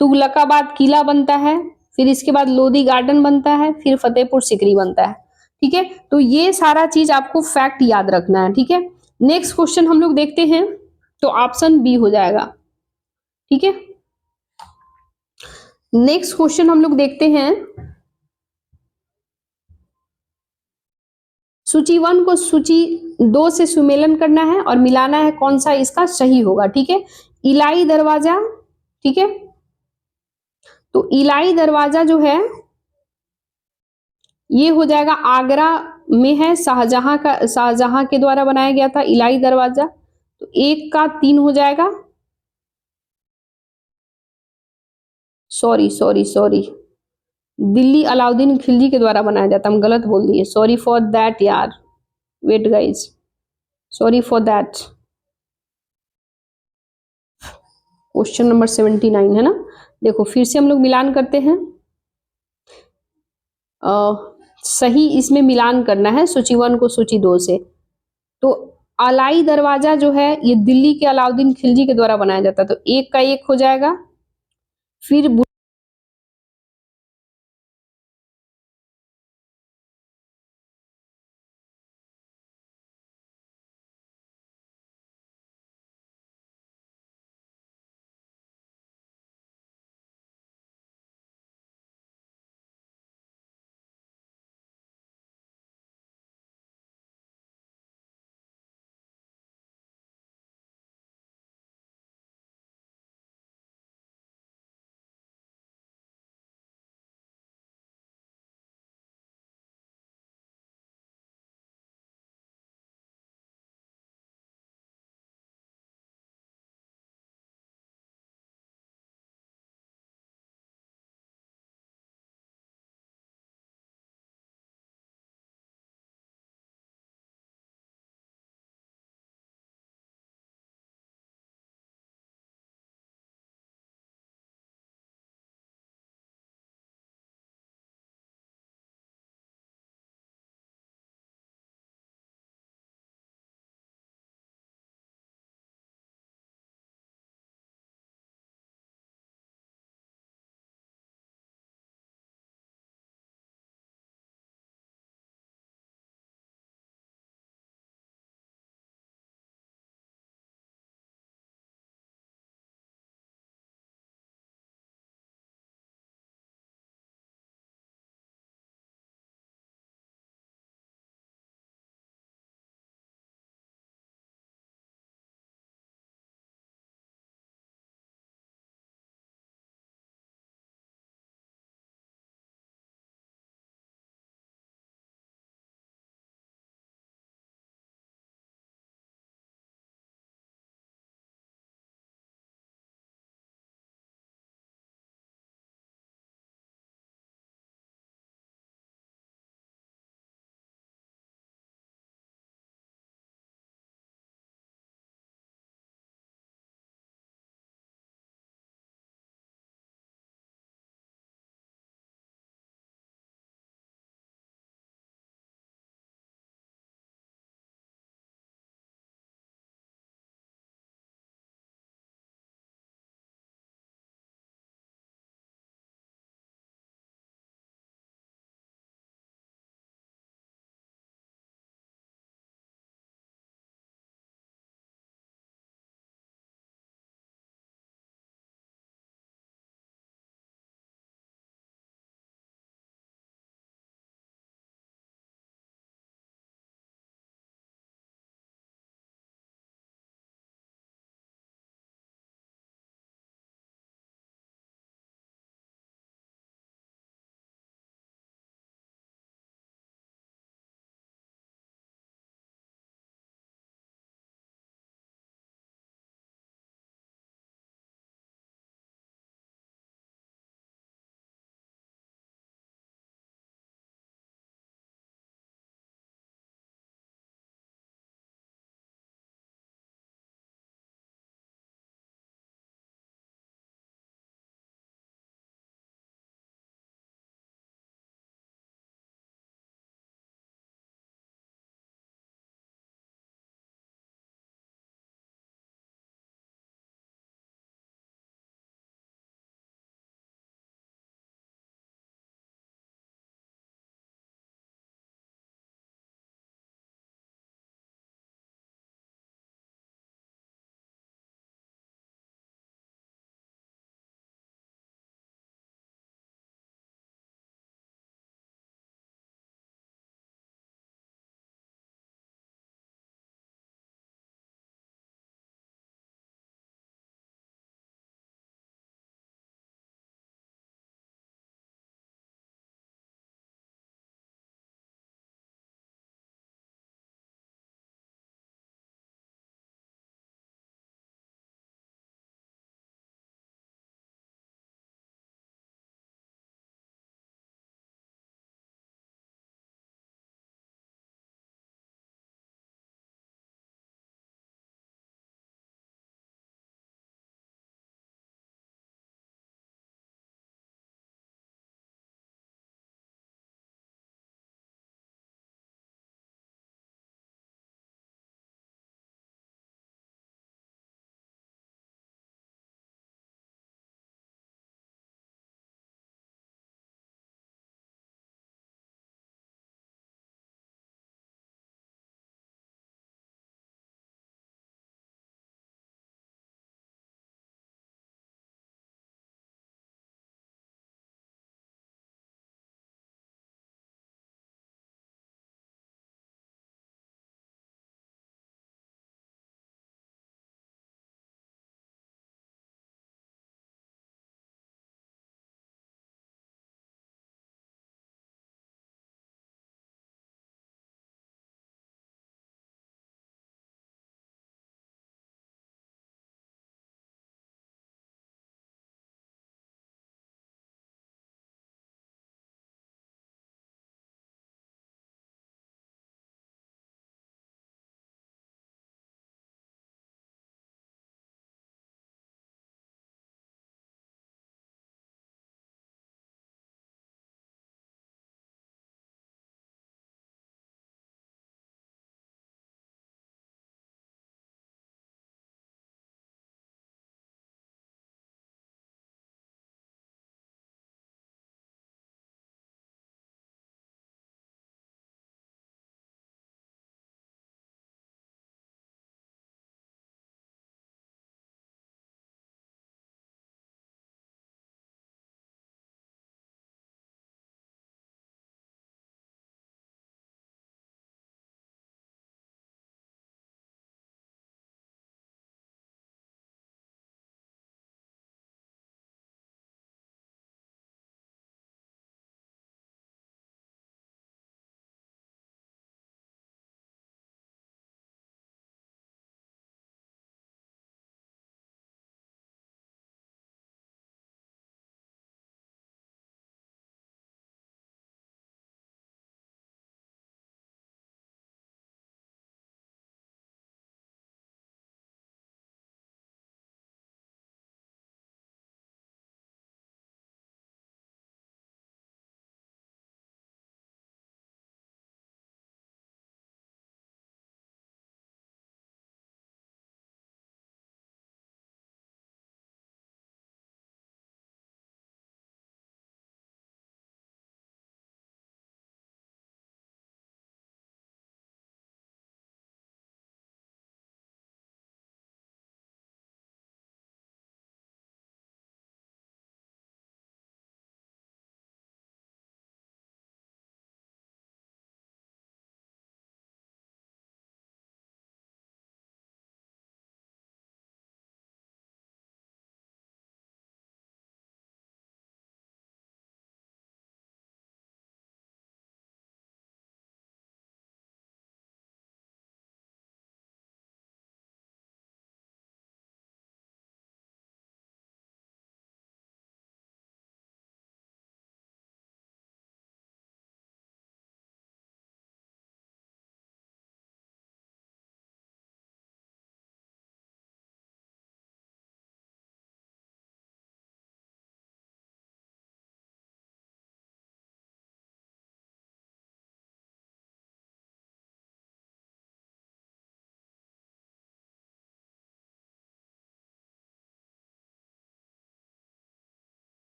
तुगलकाबाद किला बनता है, फिर इसके बाद लोधी गार्डन बनता है, फिर फतेहपुर सिकरी बनता है, ठीक है। तो ये सारा चीज आपको फैक्ट याद रखना है, ठीक है। नेक्स्ट क्वेश्चन हम लोग देखते हैं, तो ऑप्शन बी हो जाएगा, ठीक है। नेक्स्ट क्वेश्चन हम लोग देखते हैं। सूची 1 को सूची 2 से सुमेलन करना है और मिलाना है कौन सा इसका सही होगा, ठीक है। इलाई दरवाजा, ठीक है। तो इलाई दरवाजा जो है ये हो जाएगा, आगरा में है, शाहजहां के द्वारा बनाया गया था इलाई दरवाजा। तो 1 का 3 हो जाएगा। सॉरी, दिल्ली अलाउद्दीन खिलजी के द्वारा बनाया जाता, हम गलत बोल दिए, सॉरी फॉर दैट यार, wait guys, sorry for that. Question number 79 है ना। देखो, फिर से हम लोग मिलान करते हैं। सही इसमें मिलान करना है सूची 1 को सूची 2 से। तो अलाई दरवाजा जो है ये दिल्ली के अलाउद्दीन खिलजी के द्वारा बनाया जाता, तो 1 का 1 हो जाएगा। फिर